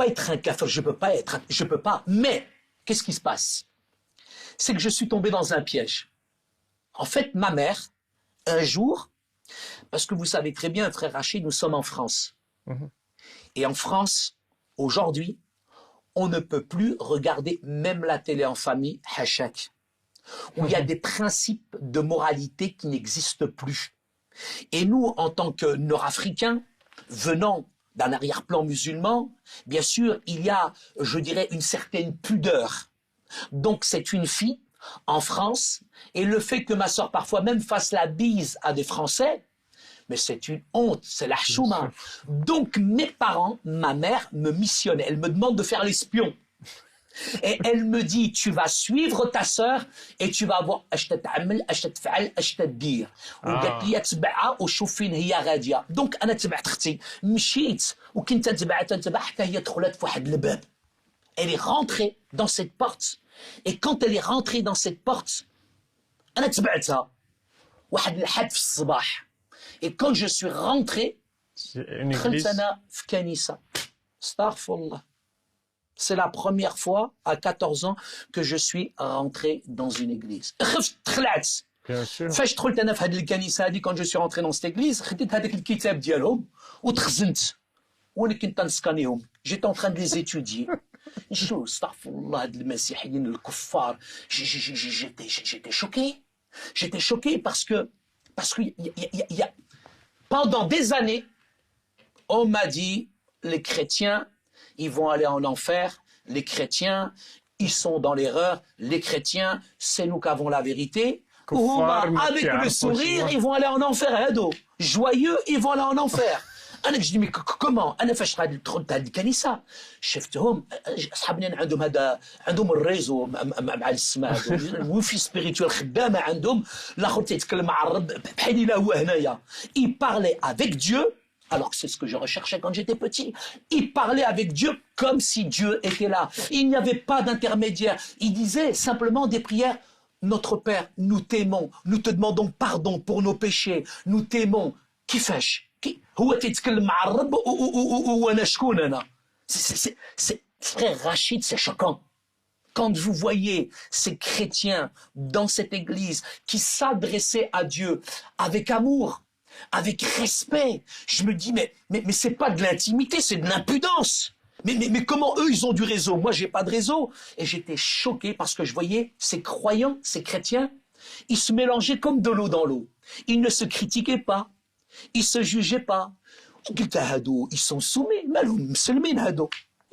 S2: être un kafir, je peux pas. Mais, qu'est-ce qui se passe? C'est que je suis tombé dans un piège. En fait, ma mère, un jour, parce que vous savez très bien, frère Rachid, nous sommes en France. Et en France, aujourd'hui, on ne peut plus regarder même la télé en famille, hachak, où il y a des principes de moralité qui n'existent plus. Et nous, en tant que Nord-Africains, venant d'un arrière-plan musulman, bien sûr, il y a, je dirais, une certaine pudeur. Donc c'est une fille en France, et le fait que ma sœur parfois même fasse la bise à des Français, mais c'est une honte, c'est la chouma. Donc mes parents, ma mère me missionne, elle me demande de faire l'espion. Et elle me dit, tu vas suivre ta sœur et tu vas voir اش تتعمل اش تفعل اش تدير وقالت لي تبعها وشوف فين هي غاديه. دونك انا تبعت اختي مشيت وكنت نتبع حتى هي دخلت في واحد الباب. Elle est rentrée dans cette porte et quand elle est rentrée dans cette porte انا تبعتها واحد الحد في الصباح. Et quand je suis rentré دخلت انا في كنيسه. استغفر الله. C'est la première fois, à 14 ans, que je suis rentré dans une église.
S1: Bien sûr.
S2: فاش دخلت انا في هذه الكنيسه هذه quand je suis rentré dans cette église خديت هذاك الكتاب ديالهم وتخزنت وانا كنت نسكانيهم. J'étais en train de les étudier. شو استغفر الله هاد المسيحيين الكفار. J'étais choqué. J'étais choqué parce que pendant des années on m'a dit les chrétiens ils vont aller en enfer, les chrétiens, ils sont dans l'erreur, les chrétiens, c'est nous qui avons la vérité. Avec le sourire, ils vont aller en enfer, joyeux, ils vont aller en enfer. انا كنت mais comment انا فاش غادي دخلت هذه الكنيسه شفتهم اصحابنا عندهم الريزو مع السماء الوفي سبيريتوال خدامه عندهم الاخر تيتكلم مع الرب بحال الا هو هنايا. Il parlait avec Dieu. Alors que c'est ce que je recherchais quand j'étais petit. Il parlait avec Dieu comme si Dieu était là. Il n'y avait pas d'intermédiaire. Il disait simplement des prières. Notre Père, nous t'aimons. Nous te demandons pardon pour nos péchés. Nous t'aimons. كيفاش؟ هو تيتكلم مع الرب وانا شكون انا؟ Frère Rachid, c'est choquant. Quand vous voyez ces chrétiens dans cette église qui s'adressaient à Dieu avec amour, avec respect, je me dis mais c'est pas de l'intimité, c'est de l'impudence. Mais comment eux ils ont du réseau? Moi j'ai pas de réseau. Et j'étais choqué parce que je voyais ces croyants, ces chrétiens, ils se mélangeaient comme de l'eau dans l'eau. Ils ne se critiquaient pas, ils se jugeaient pas. Ils sont soumis,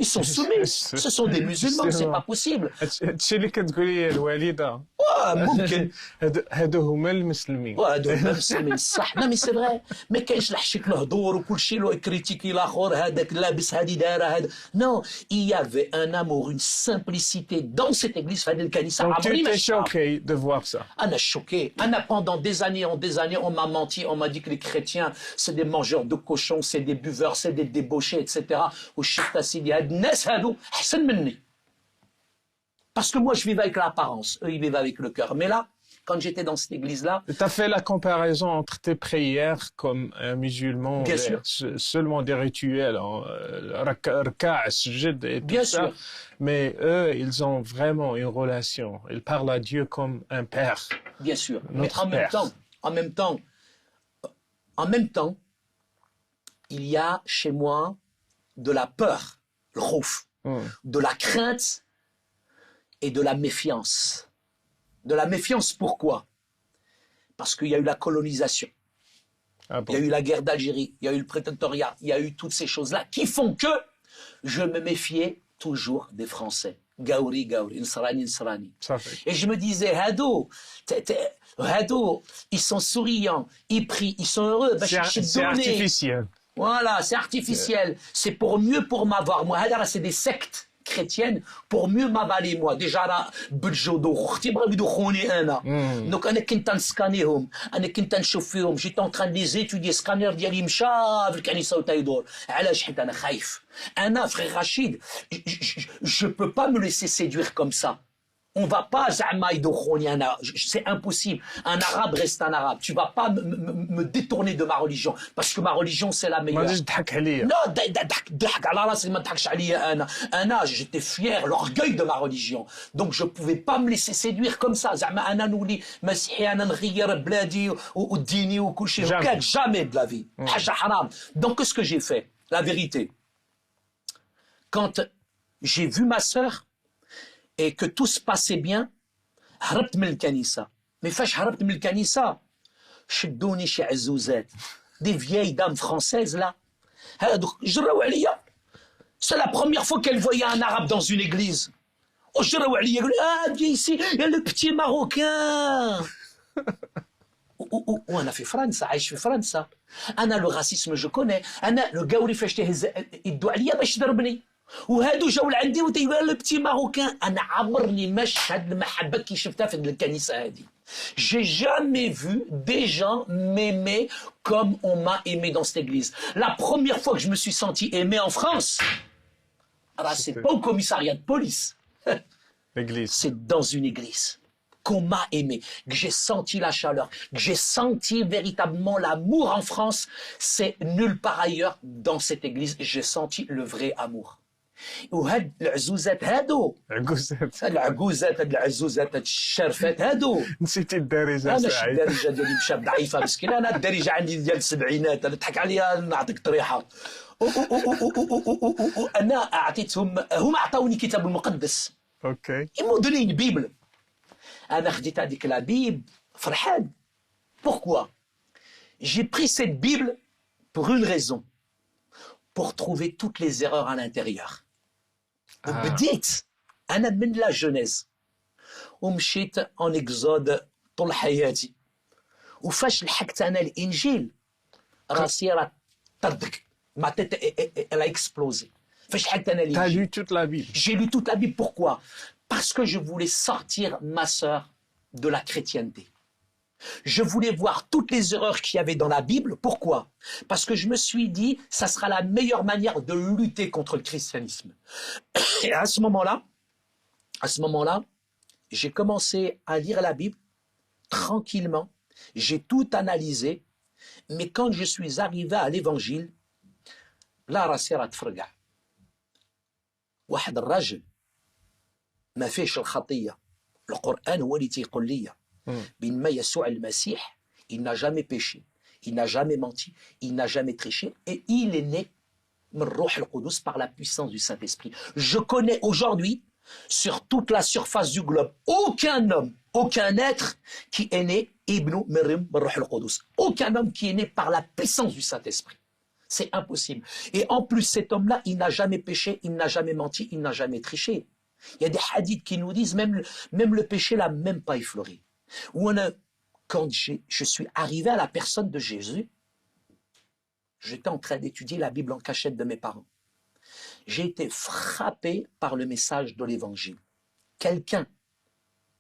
S2: ils sont soumis. Ce sont des musulmans, c'est pas possible.
S1: هادشي اللي كتقول لي الوالده
S2: ممكن
S1: هادو هما المسلمين.
S2: هادو هما المسلمين صح. لا مي سي فري. ما كاينش الحشيك الهضور وكل شيء لو كريتيكي الاخر هذاك لابس هادي دايره هذا. Non, il y avait un amour, une simplicité dans cette église في هذه الكنيسه.
S1: Donc tu étais choqué de voir ça.
S2: انا choqué. انا pendant des années on m'a menti, on m'a dit que les chrétiens c'est des mangeurs de cochons, c'est des buveurs, c'est des débauchés etc. وشفت سيدي هاد الناس هادو احسن مني. Parce que moi, je vivais avec l'apparence. Eux, ils vivaient avec le cœur. Mais là, quand j'étais dans cette église-là...
S1: Tu as fait la comparaison entre tes prières comme un musulman,
S2: bien sûr.
S1: Seulement des rituels, raka', sujud et tout
S2: bien
S1: ça.
S2: sûr.
S1: Mais eux, ils ont vraiment une relation. Ils parlent à Dieu comme un père.
S2: Bien sûr. Mais
S1: Notre père.
S2: En même temps, il y a chez moi de la peur, le khouf, de la crainte et de la méfiance. De la méfiance, pourquoi? Parce qu'il y a eu la colonisation.
S1: Ah bon?
S2: Il y a eu la guerre d'Algérie, il y a eu le prétendoriat, il y a eu toutes ces choses-là qui font que je me méfiais toujours des Français. Gaouri, Gaouri, Nsrani, Nsrani. Et je me disais, Hado, ils sont souriants, ils prient, ils sont heureux.
S1: C'est artificiel.
S2: Voilà, c'est artificiel. C'est pour mieux pour m'avoir. Moi, c'est des sectes chrétiennes pour mieux m'avaler moi. Déjà là, بجودو اختي بغاو يدخلوني انا. Donc انا كنت نسكانيهم، انا كنت نشوف فيهم، جيت en train de les étudier. سكانير ديالي مشى في الكنيسه وتيدور. علاش؟ حيت انا خايف. انا frère Rachid, je peux pas me laisser séduire comme ça. On va pas c'est impossible. Un arabe reste un arabe. Tu vas pas me détourner de ma religion parce que ma religion c'est la meilleure. Non, j'étais fier, l'orgueil de ma religion. Donc je pouvais pas me laisser séduire comme ça. Jamais de la vie. Donc qu'est-ce que j'ai fait? La vérité. Quand j'ai vu ma sœur et que tout se passait bien, هربت من الكنيسة. Mais فاش هربت من الكنيسة شدوني شي عزوزات des vieilles dames françaises là هادوك جراو عليا. C'est la première fois qu'elles voyaient un arabe dans une église. وجراو عليا يقول viens ici il y a le petit marocain. وانا في فرنسا عايش في فرنسا انا لو راسيسم جو كوني انا لو قاوري فاش تهز يدوا عليا باش يضربني وهادو جاو لعندي وتيقول لو بتي ماروكان انا عمرني مشهد المحبه كي شفتها في الكنيسه هذه j'ai jamais vu des gens m'aimer comme on m'a aimé dans cette église. La première fois que je me suis senti aimé en France, alors c'est pas au commissariat de police,
S1: L'église.
S2: c'est dans une église qu'on m'a aimé, que j'ai senti la chaleur, que j'ai senti véritablement l'amour en France. C'est nulle part ailleurs dans cette église. J'ai senti le vrai amour. وهاد العزوزات هادو
S1: عجوزات.
S2: العجوزات هاد العزوزات هاد الشرفات هادو
S1: نسيتي الدارجة
S2: انا
S1: سعيد.
S2: الدارجه ديالي مشات ضعيفه مسكينه انا الدارجه عندي ديال السبعينات انا تضحك عليا نعطيك طريحه انا اعطيتهم هم عطاوني كتاب المقدس
S1: اوكي.
S2: يمودوني بيبل انا خديت هذيك لا بيب فرحان. Pourquoi? J'ai pris cette Bible pour une raison, pour trouver toutes les erreurs à l'intérieur. وبديت انا من لا جونيز ومشيت en exode طول حياتي وفاش لحقت انا الانجيل راسي راه طردك ما تيت elle a explosé. فاش لحقت انا
S1: T'as
S2: الانجيل
S1: lu toute la Bible.
S2: j'ai lu toute la Bible. Pourquoi? Parce que je voulais sortir ma sœur de la chrétienté. Je voulais voir toutes les erreurs qu'il y avait dans la Bible. Pourquoi? Parce que je me suis dit, ça sera la meilleure manière de lutter contre le christianisme. Et à ce moment-là, j'ai commencé à lire la Bible tranquillement. J'ai tout analysé. Mais quand je suis arrivé à l'évangile, là, راسي راه تفرقع. واحد الرجل ما فيش الخطية. القرآن هو اللي تيقول لي بينما يسوع المسيح il n'a jamais péché, il n'a jamais menti, il n'a jamais triché et il est né من الروح القدس par la puissance du Saint-Esprit. Je connais aujourd'hui sur toute la surface du globe aucun homme, aucun être qui est né ibnu من الروح القدس. Aucun homme qui est né par la puissance du Saint-Esprit. C'est impossible. Et en plus cet homme-là, il n'a jamais péché, il n'a jamais menti, il n'a jamais triché. Il y a des hadiths qui nous disent même le péché l'a même pas effleuré. Quand je suis arrivé à la personne de Jésus, j'étais en train d'étudier la Bible en cachette de mes parents. J'ai été frappé par le message de l'Évangile. Quelqu'un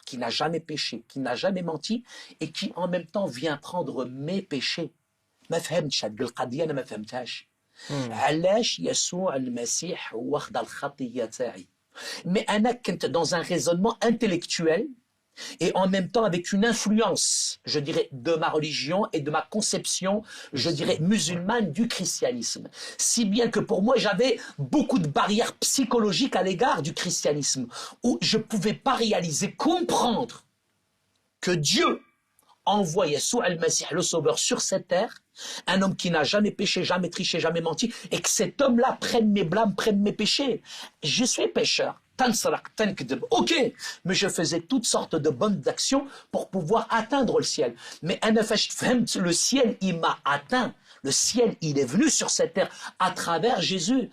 S2: qui n'a jamais péché, qui n'a jamais menti et qui en même temps vient prendre mes péchés. ما فهمتش هاد القضية أنا ما فهمتهاش. علاش يسوع المسيح واخد الخطية تاعي. Mais أنا كنت dans un raisonnement intellectuel et en même temps avec une influence, je dirais, de ma religion et de ma conception, je dirais, musulmane du christianisme. Si bien que pour moi, j'avais beaucoup de barrières psychologiques à l'égard du christianisme, où je ne pouvais pas réaliser, comprendre que Dieu envoie Yeshua al-Masih, le Sauveur, sur cette terre, un homme qui n'a jamais péché, jamais triché, jamais menti, et que cet homme-là prenne mes blâmes, prenne mes péchés. Je suis pécheur. Ok, mais je faisais toutes sortes de bonnes actions pour pouvoir atteindre le ciel. Mais le ciel, il m'a atteint. Le ciel, il est venu sur cette terre à travers Jésus.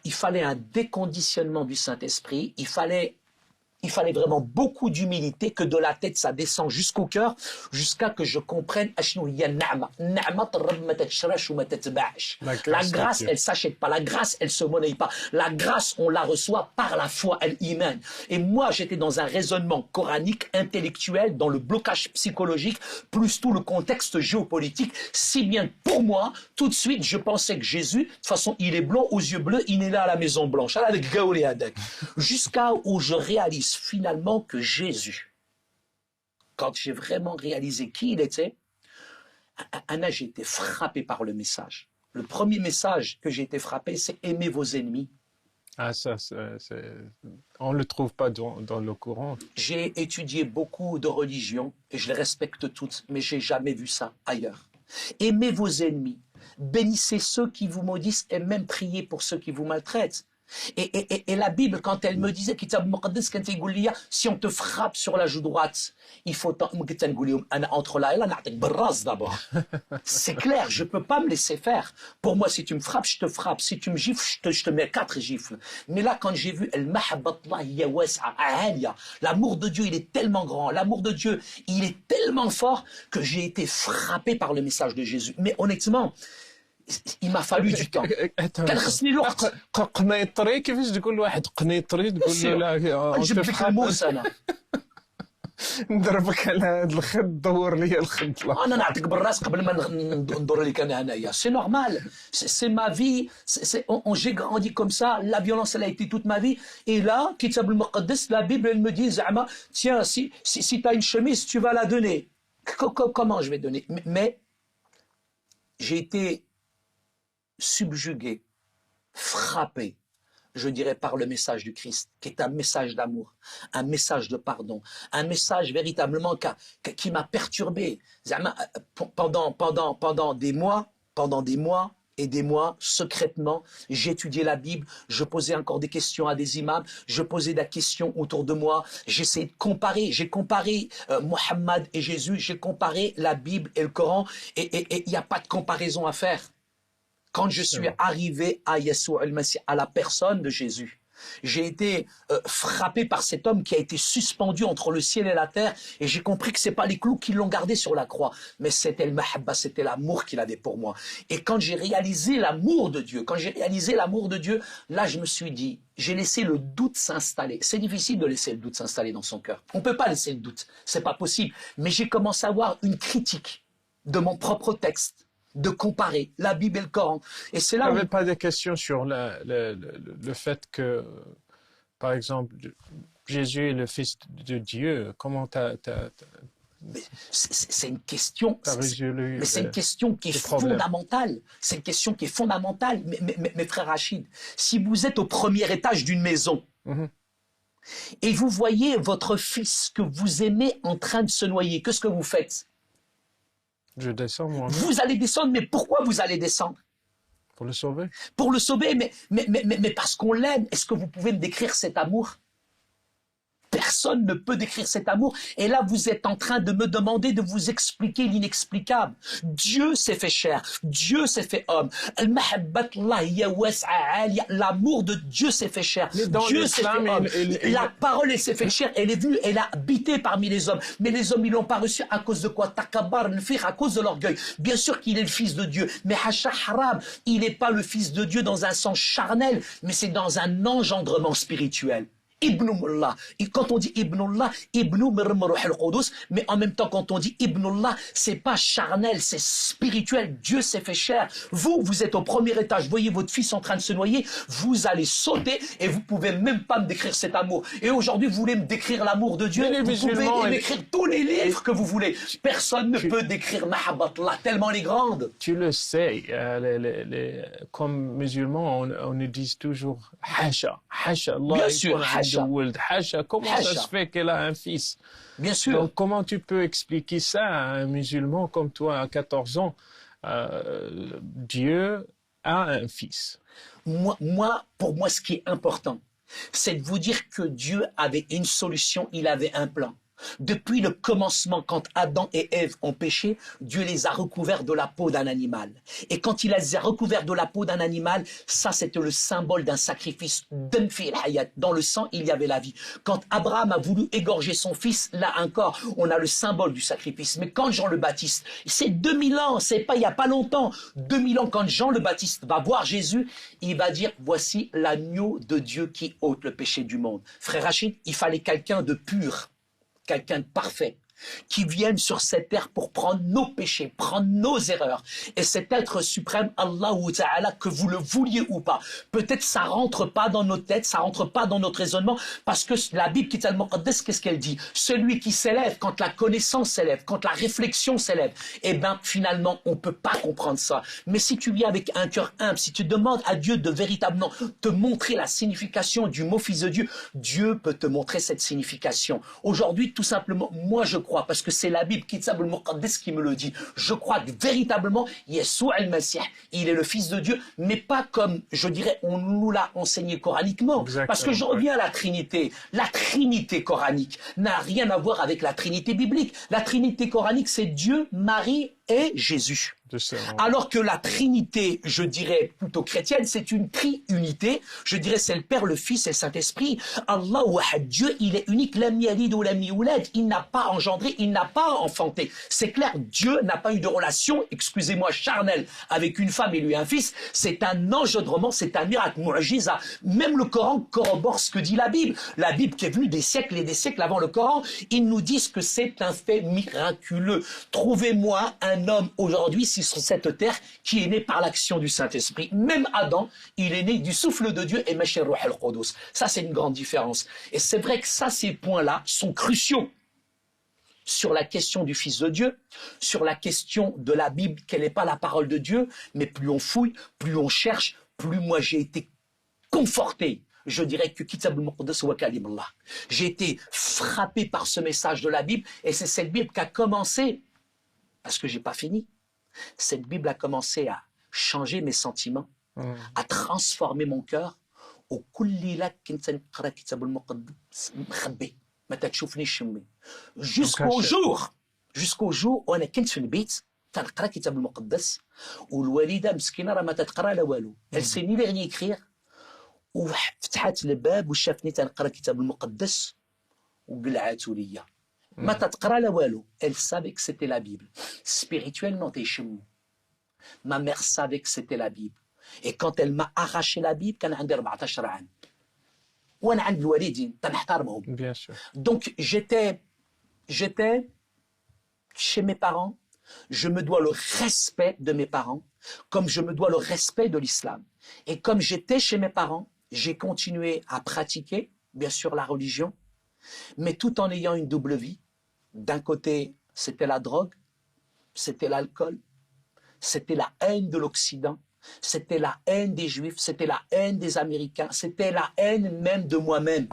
S2: Il fallait un déconditionnement du Saint-Esprit. Il fallait vraiment beaucoup d'humilité, que de la tête ça descend jusqu'au cœur, jusqu'à que je comprenne la grâce elle s'achète pas, la grâce elle se monnaie pas, la grâce on la reçoit par la foi, l'iman. Et moi j'étais dans un raisonnement coranique, intellectuel, dans le blocage psychologique, plus tout le contexte géopolitique, si bien pour moi, tout de suite je pensais que Jésus, de toute façon il est blanc aux yeux bleus, il est là à la Maison Blanche, jusqu'à où je réalise finalement que Jésus, quand j'ai vraiment réalisé qui il était, Anna, j'ai été frappé par le message. Le premier message que j'ai été frappé, c'est aimer vos ennemis.
S1: Ah, ça, on ne le trouve pas dans le Coran.
S2: J'ai étudié beaucoup de religions et je les respecte toutes, mais j'ai jamais vu ça ailleurs. Aimez vos ennemis, bénissez ceux qui vous maudissent et même priez pour ceux qui vous maltraitent. Et la Bible, quand elle me disait, si on te frappe sur la joue droite, il faut entre là et là, d'abord. C'est clair, je peux pas me laisser faire. Pour moi, si tu me frappes, je te frappe. Si tu me gifles, je te mets 4 gifles. Mais là, quand j'ai vu l'amour de Dieu, il est tellement grand. L'amour de Dieu, il est tellement fort que j'ai été frappé par le message de Jésus. Mais honnêtement, il m'a fallu du temps. كان خصني الوقت.
S1: قنيطري كيفاش تقول لواحد قنيطري تقول له لا
S2: جبت لك الموس انا.
S1: نضربك على هذا الخد دور لي الخد.
S2: انا نعطيك بالراس قبل ما ندور لك انا هنايا. C'est normal. C'est ma vie. J'ai grandi comme ça. La violence elle a été toute ma vie. Et là, Kitab al-Muqaddas, la Bible elle me dit زعما tiens si tu as une chemise, tu vas la donner. Comment je vais donner? Mais j'ai été subjugué, frappé, je dirais, par le message du Christ, qui est un message d'amour, un message de pardon, un message véritablement qui m'a perturbé. Pendant des mois et des mois, secrètement, j'étudiais la Bible, je posais encore des questions à des imams, je posais des questions autour de moi, j'essayais de comparer, j'ai comparé Mohammed et Jésus, j'ai comparé la Bible et le Coran, et il n'y a pas de comparaison à faire. Quand je suis arrivé à Yeshua al-Masih, à la personne de Jésus, j'ai été frappé par cet homme qui a été suspendu entre le ciel et la terre, et j'ai compris que c'est pas les clous qui l'ont gardé sur la croix, mais c'était le mahabba, c'était l'amour qu'il avait pour moi. Et quand j'ai réalisé l'amour de Dieu, là je me suis dit, j'ai laissé le doute s'installer. C'est difficile de laisser le doute s'installer dans son cœur. On peut pas laisser le doute, c'est pas possible. Mais j'ai commencé à avoir une critique de mon propre texte, de comparer la Bible et le Coran. Et c'est là
S1: Tu
S2: où...
S1: n'avais pas de questions sur le fait que, par exemple, Jésus est le Fils de Dieu. Comment
S2: c'est une question,
S1: résolu
S2: c'est une question qui est fondamentale. C'est une question qui est fondamentale. Mais frère Rachid, si vous êtes au premier étage d'une maison, et vous voyez votre fils que vous aimez en train de se noyer, qu'est-ce que vous faites?
S1: Je descends, moi.
S2: Vous allez descendre, mais pourquoi vous allez descendre?
S1: Pour le sauver.
S2: Pour le sauver, mais parce qu'on l'aime. Est-ce que vous pouvez me décrire cet amour? Personne ne peut décrire cet amour. Et là, vous êtes en train de me demander de vous expliquer l'inexplicable. Dieu s'est fait chair. Dieu s'est fait homme. L'amour de Dieu s'est fait chair. Dieu s'est fait homme. La parole, elle s'est fait chair. Elle est venue, elle a habité parmi les hommes. Mais les hommes, ils l'ont pas reçu à cause de quoi? Takabbar, à cause de l'orgueil. Bien sûr qu'il est le fils de Dieu. Mais Hasha Haram, il n'est pas le fils de Dieu dans un sens charnel, mais c'est dans un engendrement spirituel. Ibnullah. Et quand on dit Ibnullah, Ibnu mirmruh al-Qudus, mais en même temps quand on dit Ibnullah, c'est pas charnel, c'est spirituel. Dieu s'est fait chair. Vous êtes au premier étage, voyez votre fils en train de se noyer, vous allez sauter et vous pouvez même pas me décrire cet amour. Et aujourd'hui, vous voulez me décrire l'amour de Dieu, vous pouvez m'écrire tous les livres que vous voulez. Personne ne peut décrire Mahabbatullah, tellement elle est grande.
S1: Tu le sais, comme musulmans, on nous dit toujours Hasha, Hasha, Allah.
S2: Bien sûr,
S1: Hasha. Comment ça se fait qu'elle a un fils?
S2: Bien sûr.
S1: Donc, comment tu peux expliquer ça à un musulman comme toi à 14 ans? Dieu a un fils.
S2: Pour moi, ce qui est important, c'est de vous dire que Dieu avait une solution, il avait un plan. Depuis le commencement, quand Adam et Ève ont péché, Dieu les a recouverts de la peau d'un animal. Et quand il les a recouverts de la peau d'un animal, ça c'était le symbole d'un sacrifice. Dans le sang, il y avait la vie. Quand Abraham a voulu égorger son fils, là encore, on a le symbole du sacrifice. Mais quand Jean le Baptiste, c'est 2000 ans, c'est pas il y a pas longtemps, 2000 ans, quand Jean le Baptiste va voir Jésus, il va dire, voici l'agneau de Dieu qui ôte le péché du monde. Frère Rachid, il fallait quelqu'un de pur, quelqu'un de parfait, qui vienne sur cette terre pour prendre nos péchés, prendre nos erreurs. Et cet être suprême, Allah ou Ta'ala, que vous le vouliez ou pas, peut-être ça rentre pas dans nos têtes, ça rentre pas dans notre raisonnement, parce que la Bible, Kitab al-Muqaddas, qu'est-ce qu'elle dit? Celui qui s'élève, quand la connaissance s'élève, quand la réflexion s'élève, eh ben, finalement, on peut pas comprendre ça. Mais si tu viens avec un cœur humble, si tu demandes à Dieu de véritablement te montrer la signification du mot fils de Dieu, Dieu peut te montrer cette signification. Aujourd'hui, tout simplement, moi, je crois, parce que c'est la Bible, Kitab al-Muqaddas, qui me le dit. Je crois que véritablement, Yeshua al-Masih, il est le Fils de Dieu, mais pas comme, je dirais, on nous l'a enseigné coraniquement.
S1: Exactement,
S2: Parce que je reviens à la Trinité. La Trinité coranique n'a rien à voir avec la Trinité biblique. La Trinité coranique, c'est Dieu, Marie et Jésus. Alors que la Trinité, je dirais plutôt chrétienne, c'est une triunité. Je dirais c'est le Père, le Fils et le Saint-Esprit. Allah Wahad, Dieu, il est unique. Lam yalid ou lam yulad. Il n'a pas engendré, il n'a pas enfanté. C'est clair, Dieu n'a pas eu de relation, excusez-moi, charnelle avec une femme et lui un fils. C'est un engendrement, c'est un miracle, mu'jiza. Même le Coran corrobore ce que dit la Bible. La Bible qui est venue des siècles et des siècles avant le Coran, ils nous disent que c'est un fait miraculeux. Trouvez-moi un homme aujourd'hui sur cette terre qui est né par l'action du Saint-Esprit. Même Adam, il est né du souffle de Dieu et Meshir Ruh al-Qudus. Ça, c'est une grande différence. Et c'est vrai que ça, ces points-là sont cruciaux sur la question du Fils de Dieu, sur la question de la Bible, qu'elle n'est pas la parole de Dieu, mais plus on fouille, plus on cherche, plus moi j'ai été conforté. Je dirais que Kitab al-Muqaddas wa Kalim Allah. J'ai été frappé par ce message de la Bible et c'est cette Bible qui a commencé, parce que j'ai pas fini, cette Bible a commencé à changer mes sentiments, à transformer mon cœur. Jusqu'au jour où انا كنت في البيت تنقرا الكتاب المقدس والوالده مسكينه راه ما تتقرا لا والو. Elle sait ni lire ni écrire وفتحت الباب وشافني تنقرا الكتاب المقدس وقلعاتو ليا. ما تتقرا لا والو. Elle savait que c'était la Bible. Spirituellement تيشمو. Ma mère savait que c'était la Bible. Et quand elle m'a arraché la Bible, كان عندي 14 عام. وانا عند الوالدين تنحترمهم.
S1: Bien sûr.
S2: Donc j'étais chez mes parents, je me dois le respect de mes parents, comme je me dois le respect de l'islam. Et comme j'étais chez mes parents, j'ai continué à pratiquer, bien sûr, la religion, mais tout en ayant une double vie. D'un côté, c'était la drogue, c'était l'alcool, c'était la haine de l'Occident, c'était la haine des Juifs, c'était la haine des Américains, c'était la haine même de moi-même.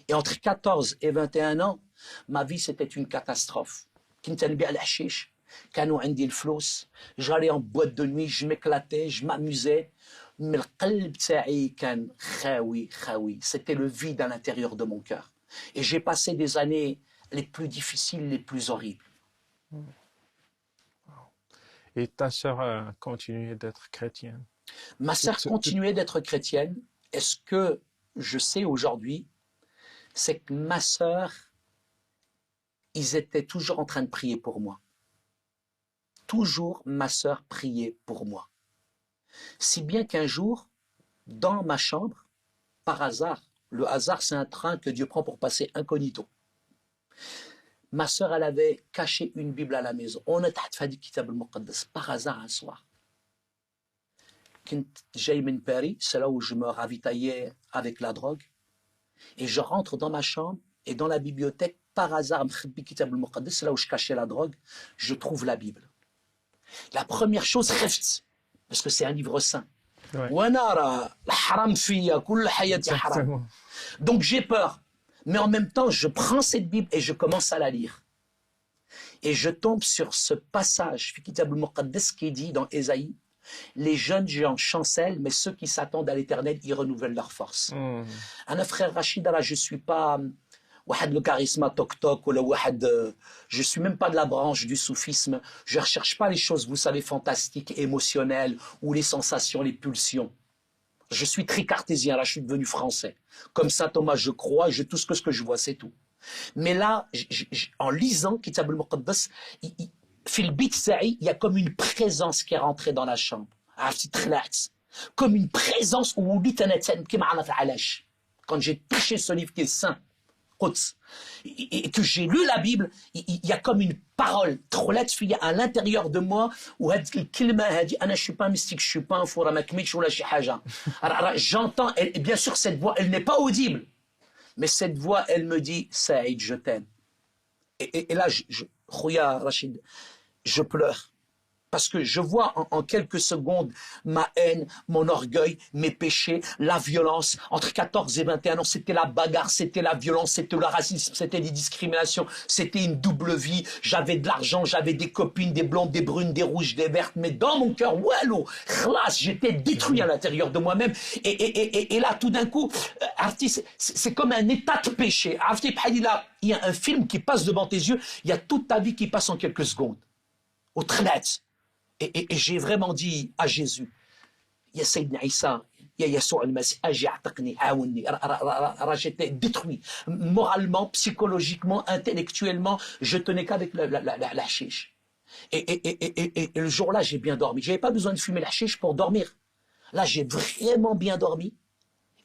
S2: Et entre 14 et 21 ans, ma vie, c'était une catastrophe. J'allais en boîte de nuit, je m'éclatais, je m'amusais. Mais c'était le vide à l'intérieur de mon cœur. Et j'ai passé des années les plus difficiles, les plus horribles.
S1: Et ta sœur a continué d'être chrétienne?
S2: Ma sœur continuait d'être chrétienne. Et ce que je sais aujourd'hui, c'est que ma sœur, ils étaient toujours en train de prier pour moi. Toujours ma sœur priait pour moi. Si bien qu'un jour, dans ma chambre, par hasard, le hasard c'est un train que Dieu prend pour passer incognito. Ma sœur, elle avait caché une Bible à la maison. On a fait Kitab al-Muqaddas par hasard un soir. J'ai min Paris, c'est là où je me ravitaillais avec la drogue. Et je rentre dans ma chambre et dans la bibliothèque, par hasard, c'est là où je cachais la drogue, je trouve la Bible. La première chose, parce que c'est un livre saint. Donc j'ai peur. Mais en même temps, je prends cette Bible et je commence à la lire. Et je tombe sur ce passage, qui dit dans Ésaïe, les jeunes géants chancellent, mais ceux qui s'attendent à l'éternel, ils renouvellent leur force. Un frère Rachid, là, je suis pas le charisme toc-toc, ou je suis même pas de la branche du soufisme. Je recherche pas les choses, vous savez, fantastiques, émotionnelles, ou les sensations, les pulsions. Je suis très cartésien, là, je suis devenu français. Comme saint Thomas, je crois, tout ce que je vois, c'est tout. Mais là, en lisant Kitab al-Muqaddas, il y a comme une présence qui est rentrée dans la chambre. Comme une présence où quand j'ai touché ce livre qui est saint, et que j'ai lu la Bible, il y a comme une parole à l'intérieur de moi où je suis pas mystique, je suis pas un four j'entends, et bien sûr cette voix elle n'est pas audible, mais cette voix elle me dit Saïd, je t'aime. Et là Rachid, je pleure parce que je vois en quelques secondes ma haine, mon orgueil, mes péchés, la violence. Entre 14 et 21 ans, c'était la bagarre, c'était la violence, c'était le racisme, c'était les discriminations, c'était une double vie. J'avais de l'argent, j'avais des copines, des blondes, des brunes, des rouges, des vertes, mais dans mon cœur, wallo, khlas, j'étais détruit à l'intérieur de moi-même. Et là, tout d'un coup, c'est comme un état de péché. Il y a un film qui passe devant tes yeux, il y a toute ta vie qui passe en quelques secondes. Au trinette. Et j'ai vraiment dit à Jésus, Ya Sayyidina Isa, Ya Yassoua al-Masih, Aji a'taqni, aouni. J'étais détruit. Moralement, psychologiquement, intellectuellement, je tenais qu'avec la chiche. Et le jour-là, j'ai bien dormi. Je n'avais pas besoin de fumer la chiche pour dormir. Là, j'ai vraiment bien dormi.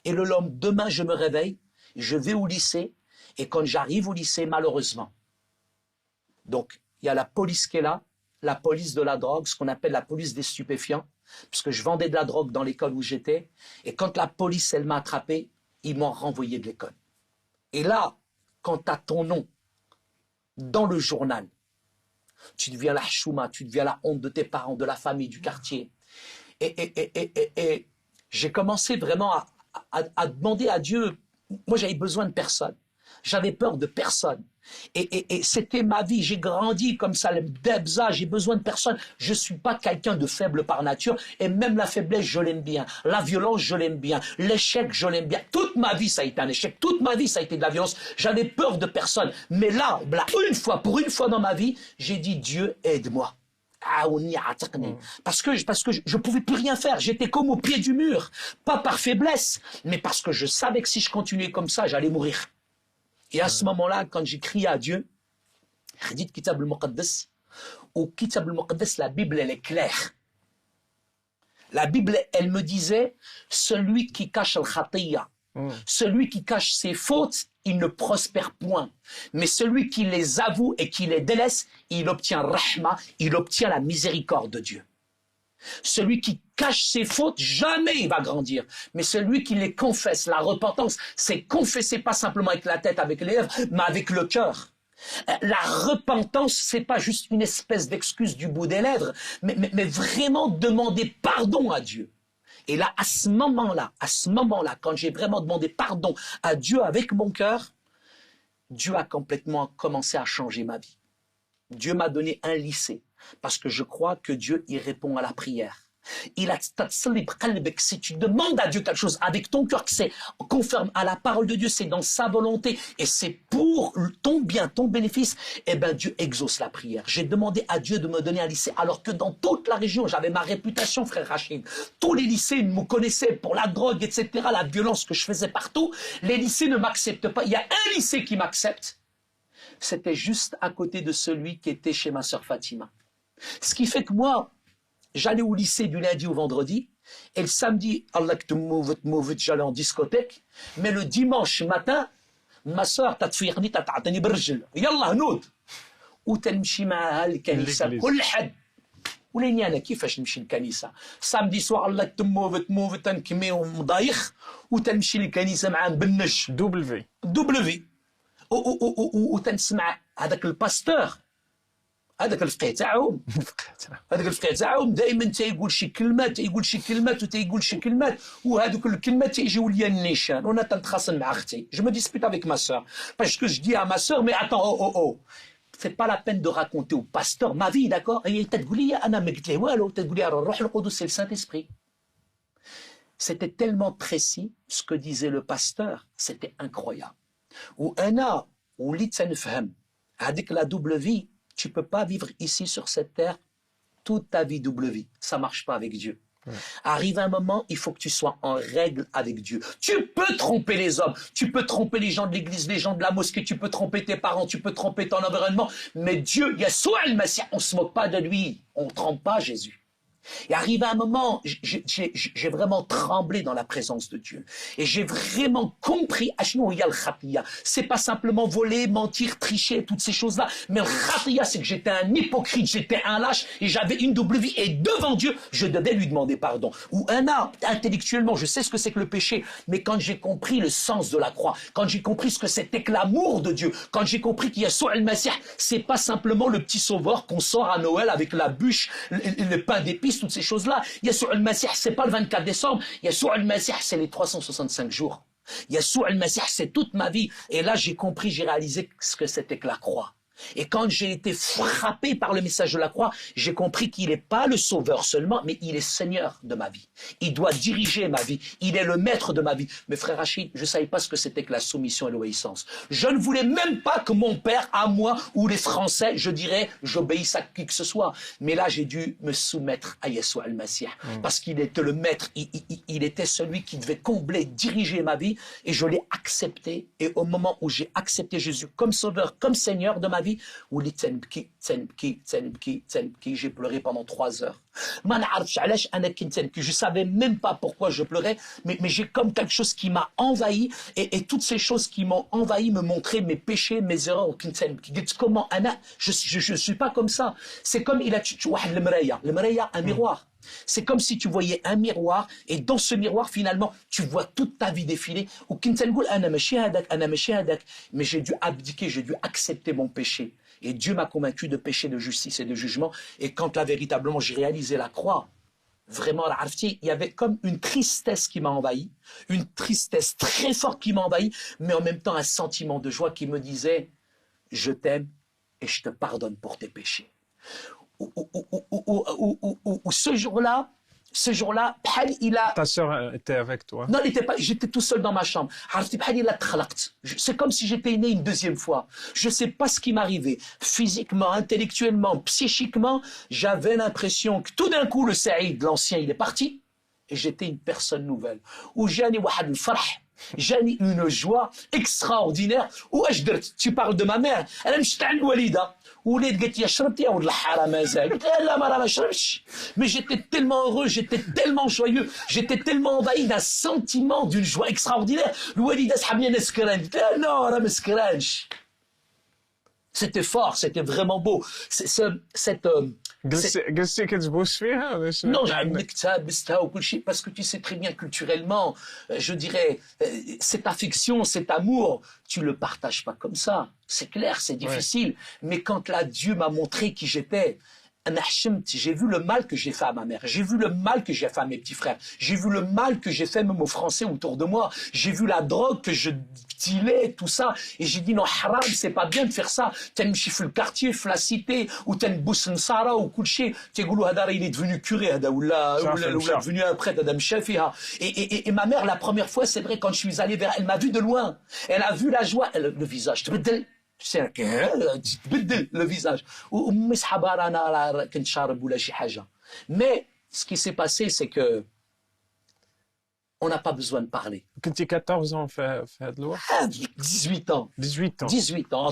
S2: Et le lendemain, je me réveille, je vais au lycée, et quand j'arrive au lycée, malheureusement, donc, il y a la police qui est là, la police de la drogue, ce qu'on appelle la police des stupéfiants, puisque je vendais de la drogue dans l'école où j'étais, et quand la police, elle m'a attrapé, ils m'ont renvoyé de l'école. Et là, quand tu as ton nom dans le journal, tu deviens la chouma, tu deviens la honte de tes parents, de la famille, du quartier. Et j'ai commencé vraiment à demander à Dieu, moi j'avais besoin de personne, j'avais peur de personne. Et c'était ma vie, j'ai grandi comme ça, Debza, j'ai besoin de personne. Je ne suis pas quelqu'un de faible par nature, et même la faiblesse, je l'aime bien. La violence, je l'aime bien. L'échec, je l'aime bien. Toute ma vie, ça a été un échec. Toute ma vie, ça a été de la violence. J'avais peur de personne. Mais là, pour une fois dans ma vie, j'ai dit, Dieu, aide-moi. Parce que je ne pouvais plus rien faire. J'étais comme au pied du mur. Pas par faiblesse, mais parce que je savais que si je continuais comme ça, j'allais mourir. Et à ce moment-là, quand j'ai crié à Dieu, dit Kitab al-Muqaddas, au Kitab al-Muqaddas, la Bible, elle est claire. La Bible, elle me disait, celui qui cache al-Khatiyya, celui qui cache ses fautes, il ne prospère point. Mais celui qui les avoue et qui les délaisse, il obtient rahma, il obtient la miséricorde de Dieu. Celui qui cache ses fautes, jamais il va grandir. Mais celui qui les confesse, la repentance, c'est confesser pas simplement avec la tête, avec les lèvres, mais avec le cœur. La repentance, c'est pas juste une espèce d'excuse du bout des lèvres, mais vraiment demander pardon à Dieu. Et là, à ce moment-là, quand j'ai vraiment demandé pardon à Dieu avec mon cœur, Dieu a complètement commencé à changer ma vie. Dieu m'a donné un lycée. Parce que je crois que Dieu y répond à la prière. Si tu demandes à Dieu quelque chose avec ton cœur, que c'est conforme à la parole de Dieu, c'est dans sa volonté et c'est pour ton bien, ton bénéfice, eh bien Dieu exauce la prière. J'ai demandé à Dieu de me donner un lycée alors que dans toute la région, j'avais ma réputation, frère Rachid. Tous les lycées me connaissaient pour la drogue, etc., la violence que je faisais partout. Les lycées ne m'acceptent pas. Il y a un lycée qui m'accepte. C'était juste à côté de celui qui était chez ma sœur Fatima. Ce qui fait que moi, j'allais au lycée du lundi au vendredi, et le samedi, Allah que tu m'ouvres, j'allais en discothèque, mais le dimanche matin, ma sœur, تتفيقني تتعطيني بالرجل يلا هنود وتنمشي معها الكنيسة كل حد ولاني انا كيفاش نمشي للكنيسة samedi soir الله تموف تنكمي ومضايخ وتنمشي للكنيسة مع بنش دبلفي وتنسمع هذاك الباستور هذاك الفقيه تاعهم دائما تيقول شي كلمات وهذوك الكلمات تيجيو ليا النيشان وانا تنتخاصم مع اختي je me dispute avec ma sœur parce que je dis à ma sœur mais attends c'est pas la peine de raconter au pasteur ma vie d'accord et تقول لي انا ما قلت له والو تقول لي الروح القدس c'est le Saint-Esprit. C'était tellement précis ce que disait le pasteur, c'était incroyable. وانا وليت نفهم هذيك la double vie. Tu ne peux pas vivre ici sur cette terre toute ta vie double vie. Ça ne marche pas avec Dieu. Ouais. Arrive un moment, il faut que tu sois en règle avec Dieu. Tu peux tromper les hommes, tu peux tromper les gens de l'église, les gens de la mosquée, tu peux tromper tes parents, tu peux tromper ton environnement. Mais Dieu, Yassoua al-Masih, on ne se moque pas de lui. On ne trompe pas Jésus. Et arrivé à un moment, j'ai vraiment tremblé dans la présence de Dieu. Et j'ai vraiment compris, c'est pas simplement voler, mentir, tricher, toutes ces choses-là. Mais le khatiya, c'est que j'étais un hypocrite, j'étais un lâche, et j'avais une double vie. Et devant Dieu, je devais lui demander pardon. Ou intellectuellement, je sais ce que c'est que le péché. Mais quand j'ai compris le sens de la croix, quand j'ai compris ce que c'était que l'amour de Dieu, quand j'ai compris qu'il y a Yeshua al-Masih, c'est pas simplement le petit sauveur qu'on sort à Noël avec la bûche, le pain d'épices, toutes ces choses-là. Yeshua al-Masih, c'est pas le 24 décembre. Yeshua al-Masih, c'est les 365 jours. Yeshua al-Masih, c'est toute ma vie. Et là, j'ai compris, j'ai réalisé ce que c'était que la croix. Et quand j'ai été frappé par le message de la croix, j'ai compris qu'il n'est pas le sauveur seulement, mais il est Seigneur de ma vie. Il doit diriger ma vie. Il est le maître de ma vie. Mais frère Rachid, je ne savais pas ce que c'était que la soumission et l'obéissance. Je ne voulais même pas que mon père, à moi, ou les Français, je dirais, j'obéisse à qui que ce soit. Mais là, j'ai dû me soumettre à Yeshua al-Masih. Parce qu'il était le maître. Il était celui qui devait combler, diriger ma vie. Et je l'ai accepté. Et au moment où j'ai accepté Jésus comme sauveur, comme Seigneur de ma vie, j'ai pleuré pendant 3 heures. Je savais même pas pourquoi je pleurais, mais j'ai comme quelque chose qui m'a envahi, et toutes ces choses qui m'ont envahi me montraient mes péchés, mes erreurs. Comment je suis pas comme ça. C'est comme il a un miroir. C'est comme si tu voyais un miroir, et dans ce miroir, finalement, tu vois toute ta vie défiler. Mais j'ai dû abdiquer, j'ai dû accepter mon péché. Et Dieu m'a convaincu de péché, de justice et de jugement. Et quand là, véritablement, j'ai réalisé la croix, vraiment, il y avait comme une tristesse qui m'a envahi, une tristesse très forte qui m'a envahi, mais en même temps, un sentiment de joie qui me disait, je t'aime et je te pardonne pour tes péchés. Ce jour-là, il a...
S1: Ta sœur était avec toi?
S2: Non, elle n'était pas. J'étais tout seul dans ma chambre. C'est comme si j'étais né une deuxième fois. Je ne sais pas ce qui m'arrivait. Physiquement, intellectuellement, psychiquement, j'avais l'impression que tout d'un coup, le Saïd, l'ancien, il est parti. Et j'étais une personne nouvelle. Où j'ai une joie extraordinaire. Tu parles de ma mère. Elle aime Walida. Mais j'étais tellement heureux, j'étais tellement joyeux, j'étais tellement envahi d'un sentiment, d'une joie extraordinaire. C'était fort, c'était vraiment beau.
S1: قلتي كتبوس فيها ولا شنو؟
S2: Non, parce que tu sais très bien culturellement, je dirais, cette affection, cet amour, tu le partages pas comme ça. C'est clair, c'est difficile. Mais quand là, Dieu m'a montré qui j'étais, j'ai vu le mal que j'ai fait à ma mère, j'ai vu le mal que j'ai fait à mes petits frères, j'ai vu le mal que j'ai fait même aux Français autour de moi, j'ai vu la drogue que je dealais, tout ça, et j'ai dit non, haram, c'est pas bien de faire ça. T'as une chiffre le quartier, la cité, ou t'as une bousse Nsara, ou Kulché, t'es goulou hadara, il est devenu curé, ou là, devenu un prêtre, Adam Shafiha. Et ma mère, la première fois, c'est vrai, quand je suis allé vers elle, m'a vu de loin, elle a vu la joie, le visage, c'est le visage. Mais ce qui s'est passé, c'est que on n'a pas besoin de parler.
S1: كنتي 14 ans في هذا الوقت؟
S2: 18 ans.
S1: 18 ans.
S2: 18 ans.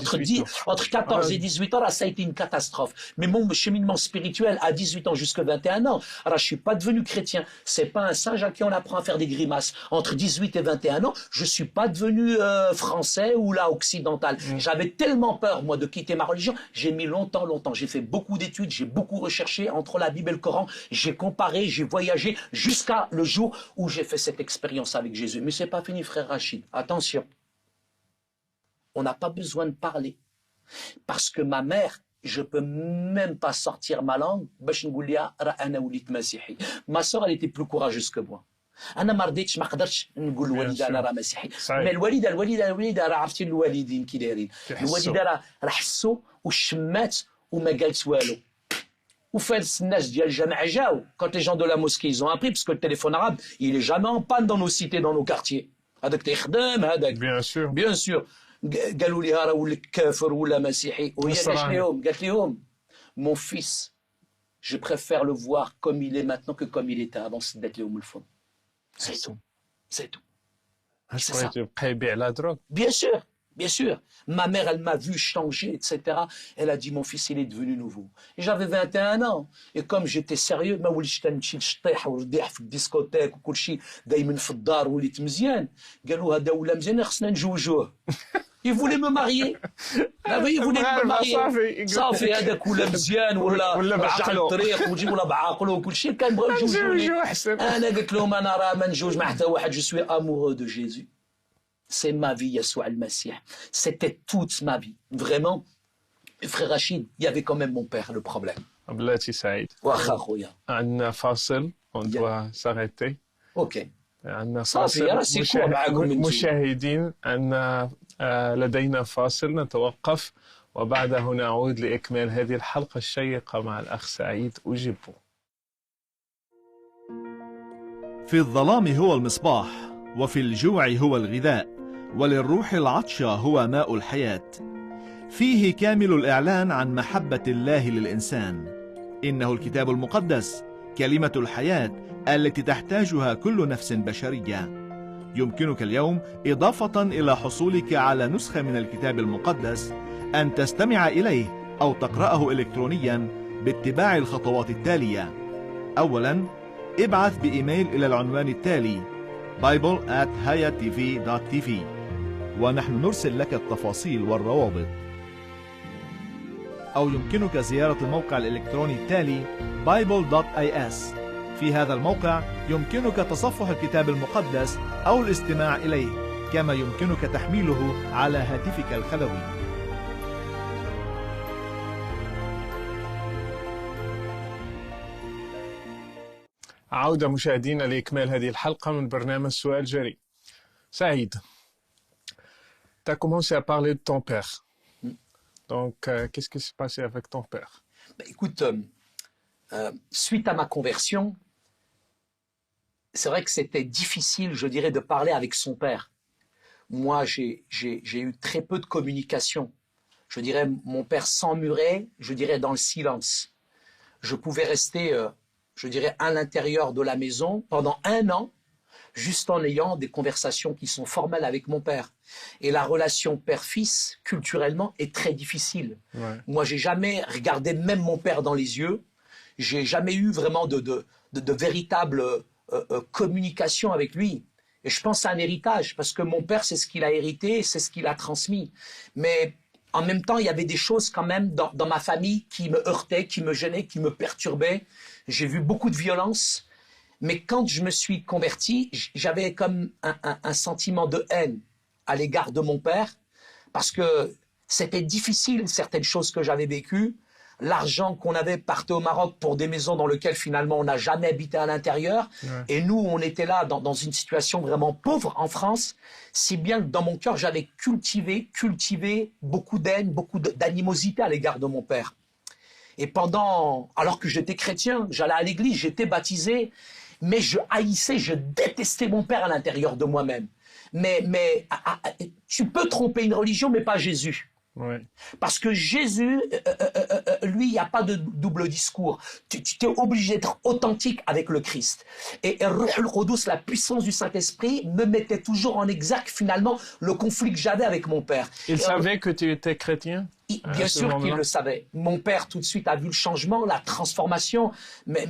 S2: Entre 14 et 18 ans, là, ça a été une catastrophe. Mais mon cheminement spirituel, à 18 ans jusqu'à 21 ans, alors je suis pas devenu chrétien. C'est pas un singe à qui on apprend à faire des grimaces. Entre 18 et 21 ans, je suis pas devenu français ou là occidental. J'avais tellement peur, moi, de quitter ma religion. J'ai mis longtemps. J'ai fait beaucoup d'études, j'ai beaucoup recherché entre la Bible et le Coran. J'ai comparé, j'ai voyagé jusqu'à le jour où j'ai fait cette expérience avec Jésus. Mais c'est pas fini, frère Rachid. Attention. On n'a pas besoin de parler. Parce que ma mère, je peux même pas sortir ma langue. Ma soeur, elle était plus courageuse que moi. انا ما رضيتش ما قدرتش نقول للوالده انا راه مسيحي. مي الوالده راه عرفتي الوالدين كي دايرين. الوالده راه حسوا وشمات وما قالت والو. وفارس الناس ديال الجامع جاو. Quand les gens de la mosquée ils ont appris parce que le téléphone arabe il est jamais en panne dans nos cités, dans nos quartiers. هذاك تيخدم هذاك. Bien sûr. قالوا لي راه ولك كافر ولا مسيحي وهي قالت لهم mon fils je préfère le voir comme il est maintenant que comme il était avant d'être لهم الفم. C'est tout. C'est tout.
S1: بقى يبيع لا دروغ؟
S2: Bien sûr. Bien sûr, ma mère, elle m'a vu changer, etc. Elle a dit, mon fils, il est devenu nouveau. Et j'avais 21 ans. Et comme j'étais sérieux, ما وليتش كنمشي نشطيح ونضيع في الديسكوتيك وكل شيء دايما في الدار وليت مزيان. قالوا هذا ولا مزيان خصنا نجوجوه. Il voulait me marier. Ah oui, il voulait me marier. صافي هذاك ولا مزيان ولا رجع الطريق وجي ولا بعقله وكل شيء كان بغاو يجوجوني. انا قلت لهم انا راه ما نجوج مع حتى واحد. Je suis amoureux de Jésus. C'est ma vie, Yeshua al-Masih. C'était toute ma vie. Vraiment, frère Rachid, il y avait quand même mon père, le problème.
S1: بلاتي سعيد
S2: واخا خويا.
S1: عندنا فاصل on doit s'arrêter.
S2: اوكي.
S1: عندنا
S2: صافي راسي كوا معاكم انتم.
S1: مشاهدين عندنا لدينا فاصل نتوقف وبعده نعود لإكمال هذه الحلقة الشيقة مع الأخ سعيد أوجيبو.
S3: في الظلام هو المصباح، وفي الجوع هو الغذاء، وللروح العطش هو ماء الحياة. فيه كامل الإعلان عن محبة الله للإنسان. إنه الكتاب المقدس، كلمة الحياة التي تحتاجها كل نفس بشرية. يمكنك اليوم إضافة إلى حصولك على نسخة من الكتاب المقدس أن تستمع إليه أو تقرأه إلكترونيا باتباع الخطوات التالية. أولا، ابعث بإيميل إلى العنوان التالي bible@hayatv.tv ونحن نرسل لك التفاصيل والروابط. أو يمكنك زيارة الموقع الإلكتروني التالي bible.is. في هذا الموقع يمكنك تصفح الكتاب المقدس أو الاستماع إليه، كما يمكنك تحميله على هاتفك الخلوي.
S1: عودة مشاهدينا لإكمال هذه الحلقة من برنامج سؤال جريء. Saïd, tu as commencé à parler de ton père. Donc, qu'est-ce qui s'est passé avec ton père?
S2: Écoute, suite à ma conversion, c'est vrai que c'était difficile, je dirais, de parler avec son père. Moi, j'ai eu très peu de communication. Je dirais, mon père s'emmurait, je dirais, dans le silence. Je pouvais rester, je dirais, à l'intérieur de la maison pendant 1 an, juste en ayant des conversations qui sont formelles avec mon père. Et la relation père-fils, culturellement, est très difficile.
S1: Ouais.
S2: Moi, j'ai jamais regardé même mon père dans les yeux. J'ai jamais eu vraiment de véritable communication avec lui. Et je pense à un héritage, parce que mon père, c'est ce qu'il a hérité, c'est ce qu'il a transmis. Mais en même temps, il y avait des choses quand même dans ma famille qui me heurtaient, qui me gênaient, qui me perturbaient. J'ai vu beaucoup de violence. Mais quand je me suis converti, j'avais comme un sentiment de haine à l'égard de mon père, parce que c'était difficile, certaines choses que j'avais vécues. L'argent qu'on avait partait au Maroc pour des maisons dans lesquelles finalement on n'a jamais habité à l'intérieur.
S1: Ouais.
S2: Et nous, on était là dans une situation vraiment pauvre en France, si bien que dans mon cœur, j'avais cultivé beaucoup d'haine, beaucoup d'animosité à l'égard de mon père. Et alors que j'étais chrétien, j'allais à l'église, j'étais baptisé, mais je haïssais, je détestais mon père à l'intérieur de moi-même. Mais tu peux tromper une religion, mais pas Jésus.
S1: Ouais.
S2: Parce que Jésus, lui, il n'y a pas de double discours. Tu es obligé d'être authentique avec le Christ. Et Ruh al-Qudus, la puissance du Saint-Esprit, me mettait toujours en exergue, finalement, le conflit que j'avais avec mon père.
S1: Il savait que tu étais chrétien?
S2: Bien sûr qu'il le savait. Mon père, tout de suite, a vu le changement, la transformation. Mais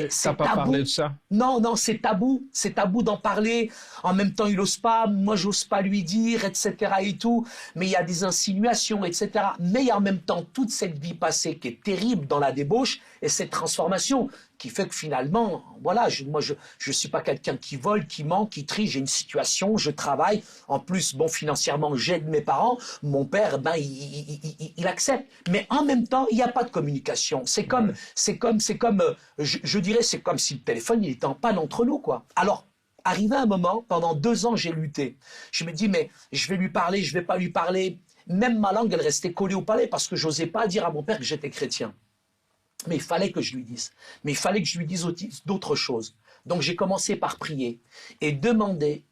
S2: c'est tabou.
S1: T'as pas parlé de ça?
S2: Non, c'est tabou. C'est tabou d'en parler. En même temps, il n'ose pas. Moi, j'ose pas lui dire, etc. et tout. Mais il y a des insinuations, etc. Mais il y a en même temps toute cette vie passée qui est terrible dans la débauche et cette transformation qui fait que finalement, voilà, je suis pas quelqu'un qui vole, qui ment, qui trie. J'ai une situation, je travaille. En plus, bon, financièrement, j'aide mes parents. Mon père, il accepte. Mais en même temps, il n'y a pas de communication. C'est comme, je dirais, c'est comme si le téléphone, il était en panne entre nous, quoi. Alors, arrivé un moment, pendant 2 ans, j'ai lutté. Je me dis, mais je vais lui parler, je vais pas lui parler. Même ma langue, elle restait collée au palais parce que j'osais pas dire à mon père que j'étais chrétien. Mais il fallait que je lui dise. Mais il fallait que je lui dise d'autres choses. Donc j'ai commencé par prier et demander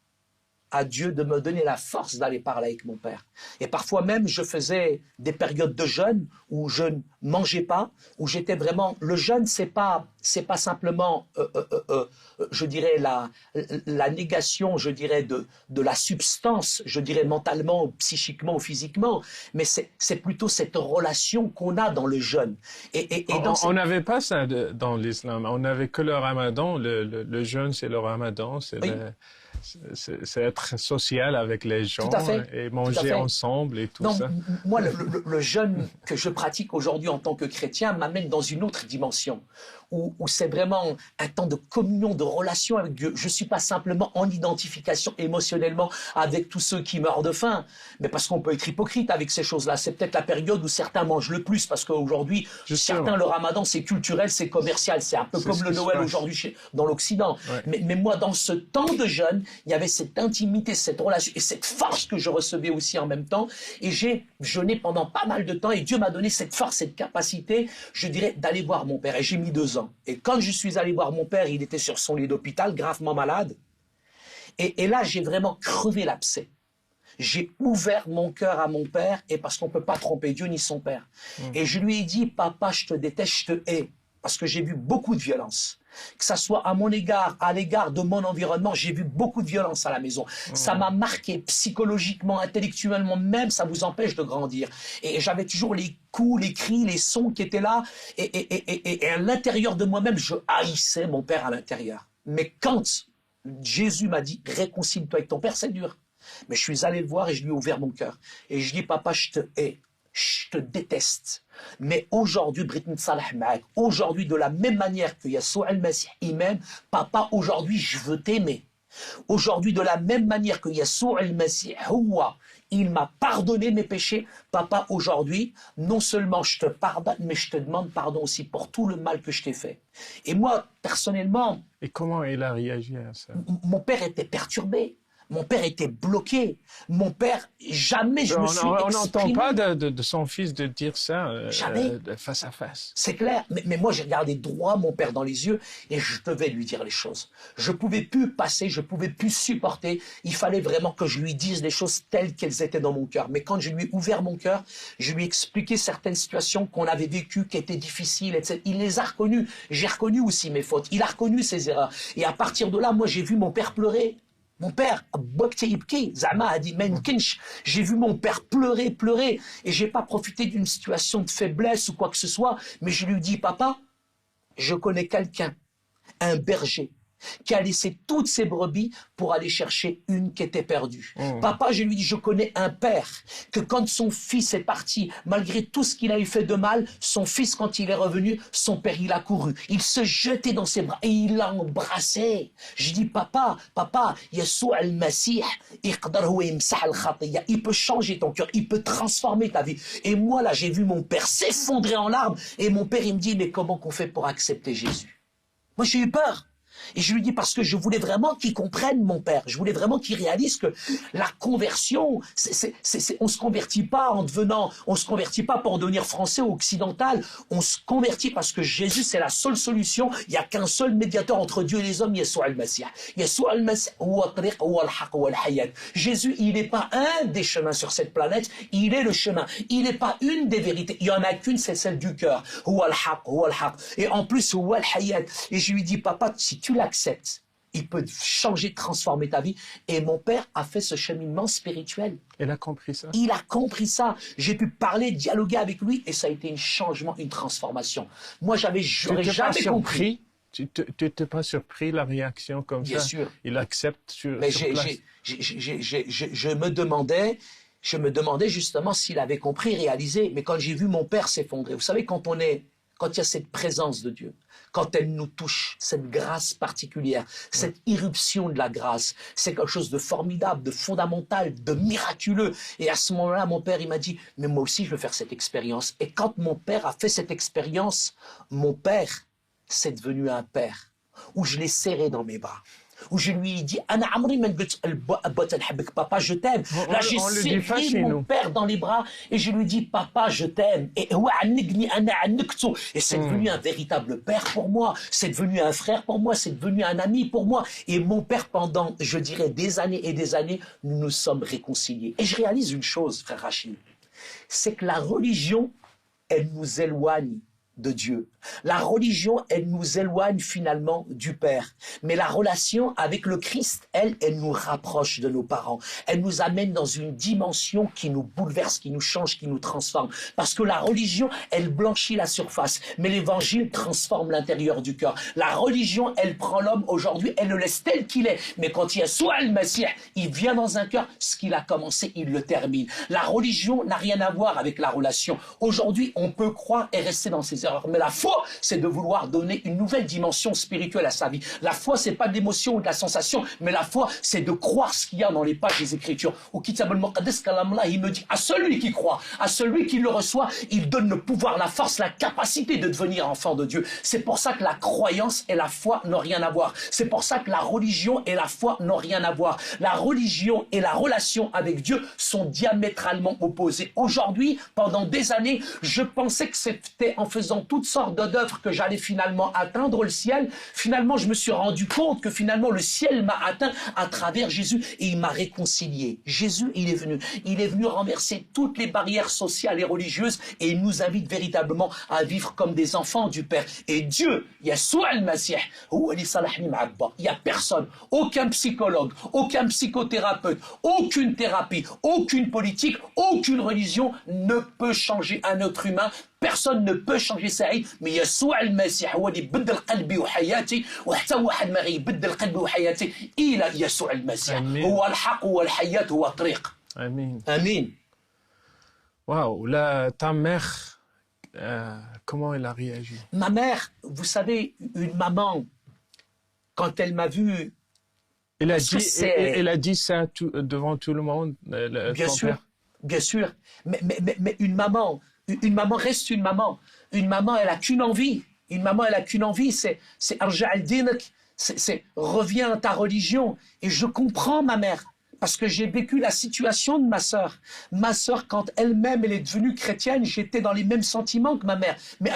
S2: à Dieu de me donner la force d'aller parler avec mon père. Et parfois même, je faisais des périodes de jeûne où je ne mangeais pas, où j'étais vraiment... Le jeûne, c'est pas simplement, je dirais, la négation, je dirais, de la substance, je dirais, mentalement, ou psychiquement ou physiquement, mais c'est plutôt cette relation qu'on a dans le jeûne.
S1: On n'avait pas ça dans l'islam. On n'avait que le ramadan. Le jeûne, c'est le ramadan. C'est être social avec les gens et manger ensemble et tout ça.
S2: Moi, le jeûne que je pratique aujourd'hui en tant que chrétien m'amène dans une autre dimension où c'est vraiment un temps de communion, de relation avec Dieu. Je ne suis pas simplement en identification émotionnellement avec tous ceux qui meurent de faim, mais parce qu'on peut être hypocrite avec ces choses-là. C'est peut-être la période où certains mangent le plus, parce qu'aujourd'hui, certains, le ramadan, c'est culturel, c'est commercial, c'est un peu comme le Noël aujourd'hui dans l'Occident. Ouais. Mais moi, dans ce temps de jeûne, il y avait cette intimité, cette relation et cette force que je recevais aussi en même temps. Et j'ai jeûné pendant pas mal de temps et Dieu m'a donné cette force, cette capacité, je dirais, d'aller voir mon père. Et j'ai mis 2 ans. Et quand je suis allé voir mon père, il était sur son lit d'hôpital, gravement malade. Et là, j'ai vraiment crevé l'abcès. J'ai ouvert mon cœur à mon père, et parce qu'on ne peut pas tromper Dieu ni son père. Et je lui ai dit, papa, je te déteste, je te hais. Parce que j'ai vu beaucoup de violence. Que ça soit à mon égard, à l'égard de mon environnement, j'ai vu beaucoup de violence à la maison. Ça m'a marqué psychologiquement, intellectuellement, même ça vous empêche de grandir. Et j'avais toujours les coups, les cris, les sons qui étaient là. Et à l'intérieur de moi-même, je haïssais mon père à l'intérieur. Mais quand Jésus m'a dit, réconcilie-toi avec ton père, c'est dur. Mais je suis allé le voir et je lui ai ouvert mon cœur. Et je lui ai dit, papa, je te hais. Je te déteste. Mais aujourd'hui, aujourd'hui, de la même manière que Yassoua al-Masih il m'aime, papa, aujourd'hui, je veux t'aimer. Aujourd'hui, de la même manière que Yassoua al-Masih, il m'a pardonné mes péchés. Papa, aujourd'hui, non seulement je te pardonne, mais je te demande pardon aussi pour tout le mal que je t'ai fait. Et moi, personnellement...
S1: Et comment il a réagi à ça?
S2: Mon père était perturbé. Mon père était bloqué. Mon père, jamais je me suis exprimé.
S1: On n'entend pas de son fils de dire ça face à face.
S2: C'est clair. Mais moi, j'ai regardé droit mon père dans les yeux et je devais lui dire les choses. Je ne pouvais plus passer, je ne pouvais plus supporter. Il fallait vraiment que je lui dise les choses telles qu'elles étaient dans mon cœur. Mais quand je lui ai ouvert mon cœur, je lui ai expliqué certaines situations qu'on avait vécues, qui étaient difficiles, etc. Il les a reconnues. J'ai reconnu aussi mes fautes. Il a reconnu ses erreurs. Et à partir de là, moi, j'ai vu mon père pleurer. Mon père, Zama a dit, j'ai vu mon père pleurer, et j'ai pas profité d'une situation de faiblesse ou quoi que ce soit, mais je lui dis, papa, je connais quelqu'un, un berger, qui a laissé toutes ses brebis pour aller chercher une qui était perdue. Papa, je lui dis, je connais un père, que quand son fils est parti, malgré tout ce qu'il a eu fait de mal, son fils, quand il est revenu, son père, il a couru. Il se jetait dans ses bras et il l'a embrassé. Je dis, papa, Yassoua al-Masih, il peut changer ton cœur, il peut transformer ta vie. Et moi, là, j'ai vu mon père s'effondrer en larmes, et mon père, il me dit, mais comment qu'on fait pour accepter Jésus? Moi, j'ai eu peur. Et je lui dis parce que je voulais vraiment qu'il comprenne mon père. Je voulais vraiment qu'il réalise que la conversion, on se convertit pas on se convertit pas pour devenir français ou occidental. On se convertit parce que Jésus, c'est la seule solution. Il n'y a qu'un seul médiateur entre Dieu et les hommes, Yassoua al-Masih. Yassoua al-Masih, Jésus, il n'est pas un des chemins sur cette planète, il est le chemin. Il n'est pas une des vérités. Il n'y en a qu'une, c'est celle du cœur. Et en plus, et je lui dis, papa, si tu l'acceptes, il peut changer, transformer ta vie. Et mon père a fait ce cheminement spirituel.
S1: Il a compris ça.
S2: Il a compris ça. J'ai pu parler, dialoguer avec lui, et ça a été un changement, une transformation. Moi, j'aurais jamais compris.
S1: Tu n'étais pas surpris la réaction comme
S2: Bien
S1: ça?
S2: sûr.
S1: Il accepte sur
S2: Mais
S1: place.
S2: je me demandais justement s'il avait compris, réalisé. Mais quand j'ai vu mon père s'effondrer, vous savez, quand il y a cette présence de Dieu, quand elle nous touche, cette grâce particulière, cette irruption de la grâce, c'est quelque chose de formidable, de fondamental, de miraculeux. Et à ce moment-là, mon père, il m'a dit, mais moi aussi, je veux faire cette expérience. Et quand mon père a fait cette expérience, mon père, c'est devenu un père, où je l'ai serré dans mes bras, où je lui ai dit, Ana Amri men qult Abba tanhabek, papa, je t'aime. Là, j'ai
S1: on le dit pas
S2: serré
S1: chez
S2: mon
S1: nous.
S2: père dans les bras et je lui dis, papa, je t'aime. Et c'est devenu un véritable père pour moi. C'est devenu un frère pour moi. C'est devenu un ami pour moi. Et mon père, pendant, je dirais, des années et des années, nous nous sommes réconciliés. Et je réalise une chose, frère Rachid, c'est que la religion, elle nous éloigne de Dieu. La religion, elle nous éloigne finalement du Père. Mais la relation avec le Christ, elle nous rapproche de nos parents. Elle nous amène dans une dimension qui nous bouleverse, qui nous change, qui nous transforme. Parce que la religion, elle blanchit la surface. Mais l'évangile transforme l'intérieur du cœur. La religion, elle prend l'homme aujourd'hui, elle le laisse tel qu'il est. Mais quand il y a soit le Messie, il vient dans un cœur, ce qu'il a commencé, il le termine. La religion n'a rien à voir avec la relation. Aujourd'hui, on peut croire et rester dans ses erreurs. Mais la foi, c'est de vouloir donner une nouvelle dimension spirituelle à sa vie. La foi, c'est pas de l'émotion ou de la sensation, mais la foi, c'est de croire ce qu'il y a dans les pages des Écritures. Au Kitab al-Muqaddas, Kalamullah, il me dit, à celui qui croit, à celui qui le reçoit, il donne le pouvoir, la force, la capacité de devenir enfant de Dieu. C'est pour ça que la croyance et la foi n'ont rien à voir. C'est pour ça que la religion et la foi n'ont rien à voir. La religion et la relation avec Dieu sont diamétralement opposées. Aujourd'hui, pendant des années, je pensais que c'était en faisant toutes sortes d'œuvres que j'allais finalement atteindre le ciel. Finalement, je me suis rendu compte que finalement le ciel m'a atteint à travers Jésus et il m'a réconcilié. Jésus, il est venu renverser toutes les barrières sociales et religieuses et il nous invite véritablement à vivre comme des enfants du Père. Et Dieu, Yeshua al-Masih, il n'y a personne, aucun psychologue, aucun psychothérapeute, aucune thérapie, aucune politique, aucune religion ne peut changer un être humain. Personne ne peut changer Saïd, mais Yeshua al-Masih هو اللي بدل قلبي وحياتي وحتى واحد ما غيبدل قلبي وحياتي إلى يسوع المسيح هو الحق هو الحياة هو الطريق.
S1: Amin.
S2: Amin.
S1: Waouh, là, ta mère, comment elle a réagi?
S2: Ma mère, vous savez, une maman, quand elle m'a vu,
S1: Elle a
S2: Parce que
S1: dit,
S2: c'est-
S1: elle a dit ça devant tout le monde,
S2: bien
S1: ton
S2: sûr,
S1: père?
S2: bien sûr, mais une maman reste une maman. Une maman, elle a qu'une envie. Une maman, elle a qu'une envie, c'est arja al-dinak, c'est reviens à ta religion. Et je comprends ma mère. Parce que j'ai vécu la situation de ma sœur. Ma sœur, quand elle-même, elle est devenue chrétienne, j'étais dans les mêmes sentiments que ma mère. Mais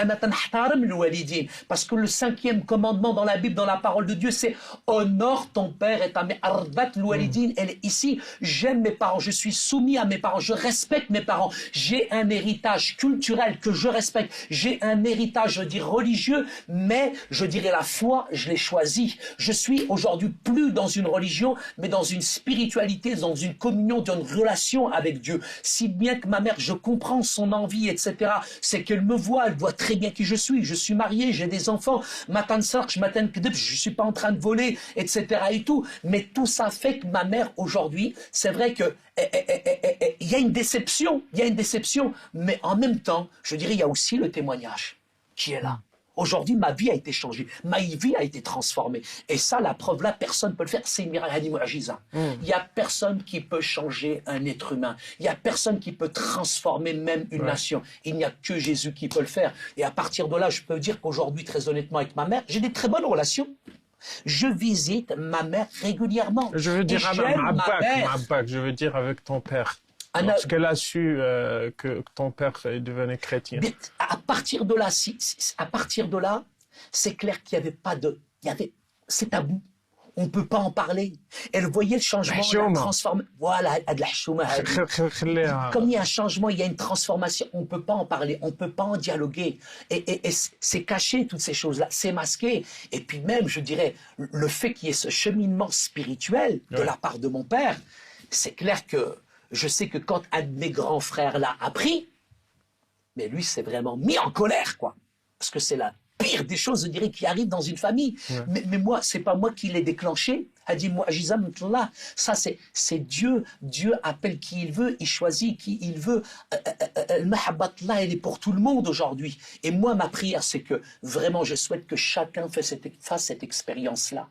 S2: parce que le 5e commandement dans la Bible, dans la parole de Dieu, c'est honore ton père et ta mère. Elle est ici. J'aime mes parents, je suis soumis à mes parents, je respecte mes parents. J'ai un héritage culturel que je respecte. J'ai un héritage, je dis religieux, mais je dirais la foi, je l'ai choisi. Je suis aujourd'hui plus dans une religion, mais dans une spiritualité, dans une communion, dans une relation avec Dieu. Si bien que ma mère, je comprends son envie, etc. C'est qu'elle me voit, elle voit très bien qui je suis. Je suis marié, j'ai des enfants. Je suis pas en train de voler, etc. et tout. Mais tout ça fait que ma mère, aujourd'hui, c'est vrai que il y a une déception, mais en même temps, je dirais, il y a aussi le témoignage qui est là. Aujourd'hui, ma vie a été changée, ma vie a été transformée. Et ça, la preuve là, personne ne peut le faire, c'est une miracle. Il n'y a personne qui peut changer un être humain. Il n'y a personne qui peut transformer même une nation. Il n'y a que Jésus qui peut le faire. Et à partir de là, je peux dire qu'aujourd'hui, très honnêtement, avec ma mère, j'ai des très bonnes relations. Je visite ma mère régulièrement.
S1: Je veux dire
S2: Et
S1: avec
S2: j'aime ma mère.
S1: Ma'abak, je veux dire avec ton père. Lorsqu'elle a su que ton père est devenu chrétien.
S2: Mais à partir de là, à partir de là, c'est clair qu'il n'y avait pas de... c'est tabou. On ne peut pas en parler. Elle voyait le changement, la transformation. Voilà, comme il y a un changement, il y a une transformation. On ne peut pas en parler, on ne peut pas en dialoguer. Et c'est caché, toutes ces choses-là. C'est masqué. Et puis même, je dirais, le fait qu'il y ait ce cheminement spirituel de la part de mon père, c'est clair que je sais que quand un de mes grands frères l'a appris, mais lui s'est vraiment mis en colère, quoi. Parce que c'est la pire des choses, je dirais, qui arrive dans une famille. Mais moi, c'est pas moi qui l'ai déclenché. Ça, c'est Dieu. Dieu appelle qui il veut, il choisit qui il veut. Al-Mahabbatullah, elle est pour tout le monde aujourd'hui. Et moi, ma prière, c'est que vraiment, je souhaite que chacun fasse cette expérience-là.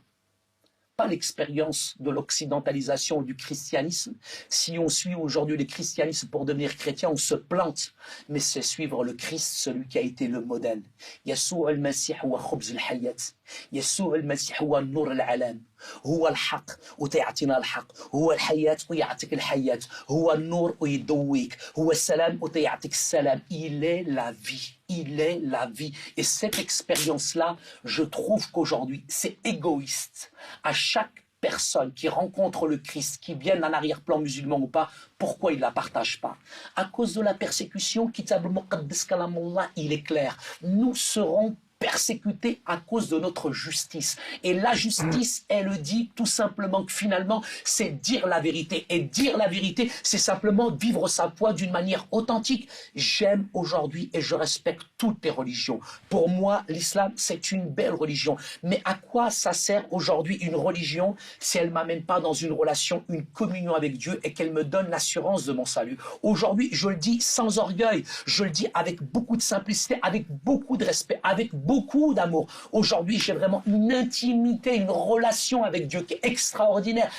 S2: Pas l'expérience de l'occidentalisation du christianisme. Si on suit aujourd'hui le christianisme pour devenir chrétien, on se plante. Mais c'est suivre le Christ, celui qui a été le modèle. Yeshua al-Masih huwa khubz al-hayat. Yeshua al-Masih huwa nur al-alam. هو الحق وتعطينا الحق، هو الحياة ويعطيك الحياة، هو النور ويضويك، هو السلام وتعطيك السلام. Il est la vie. Il est la vie. Et cette expérience-là, je trouve qu'aujourd'hui, c'est égoïste. À chaque personne qui rencontre le Christ, qui vienne d'un arrière-plan musulman ou pas, pourquoi il ne la partage pas? À cause de la persécution, Kitab al-Muqaddas Kalamullah, il est clair. Nous serons persécutés à cause de notre justice. Et la justice, elle dit tout simplement que finalement, c'est dire la vérité. Et dire la vérité, c'est simplement vivre sa foi d'une manière authentique. J'aime aujourd'hui et je respecte toutes les religions. Pour moi, l'islam, c'est une belle religion. Mais à quoi ça sert aujourd'hui une religion si elle ne m'amène pas dans une relation, une communion avec Dieu et qu'elle me donne l'assurance de mon salut? Aujourd'hui, je le dis sans orgueil, je le dis avec beaucoup de simplicité, avec beaucoup de respect, avec beaucoup d'amour. Aujourd'hui, j'ai vraiment une intimité, une relation avec Dieu qui est extraordinaire.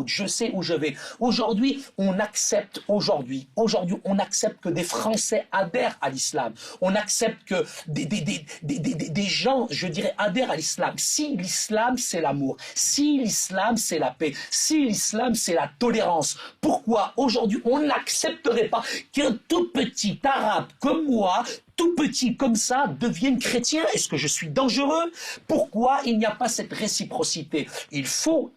S2: Je sais où je vais. Aujourd'hui, on accepte, on accepte que des Français adhèrent à l'islam. On accepte que des gens, je dirais, adhèrent à l'islam. Si l'islam, c'est l'amour, si l'islam, c'est la paix, si l'islam, c'est la tolérance, pourquoi aujourd'hui on n'accepterait pas qu'un tout petit arabe comme moi, tout petit comme ça, devienne chrétien? Est-ce que je suis dangereux? Pourquoi il n'y a pas cette réciprocité? Il faut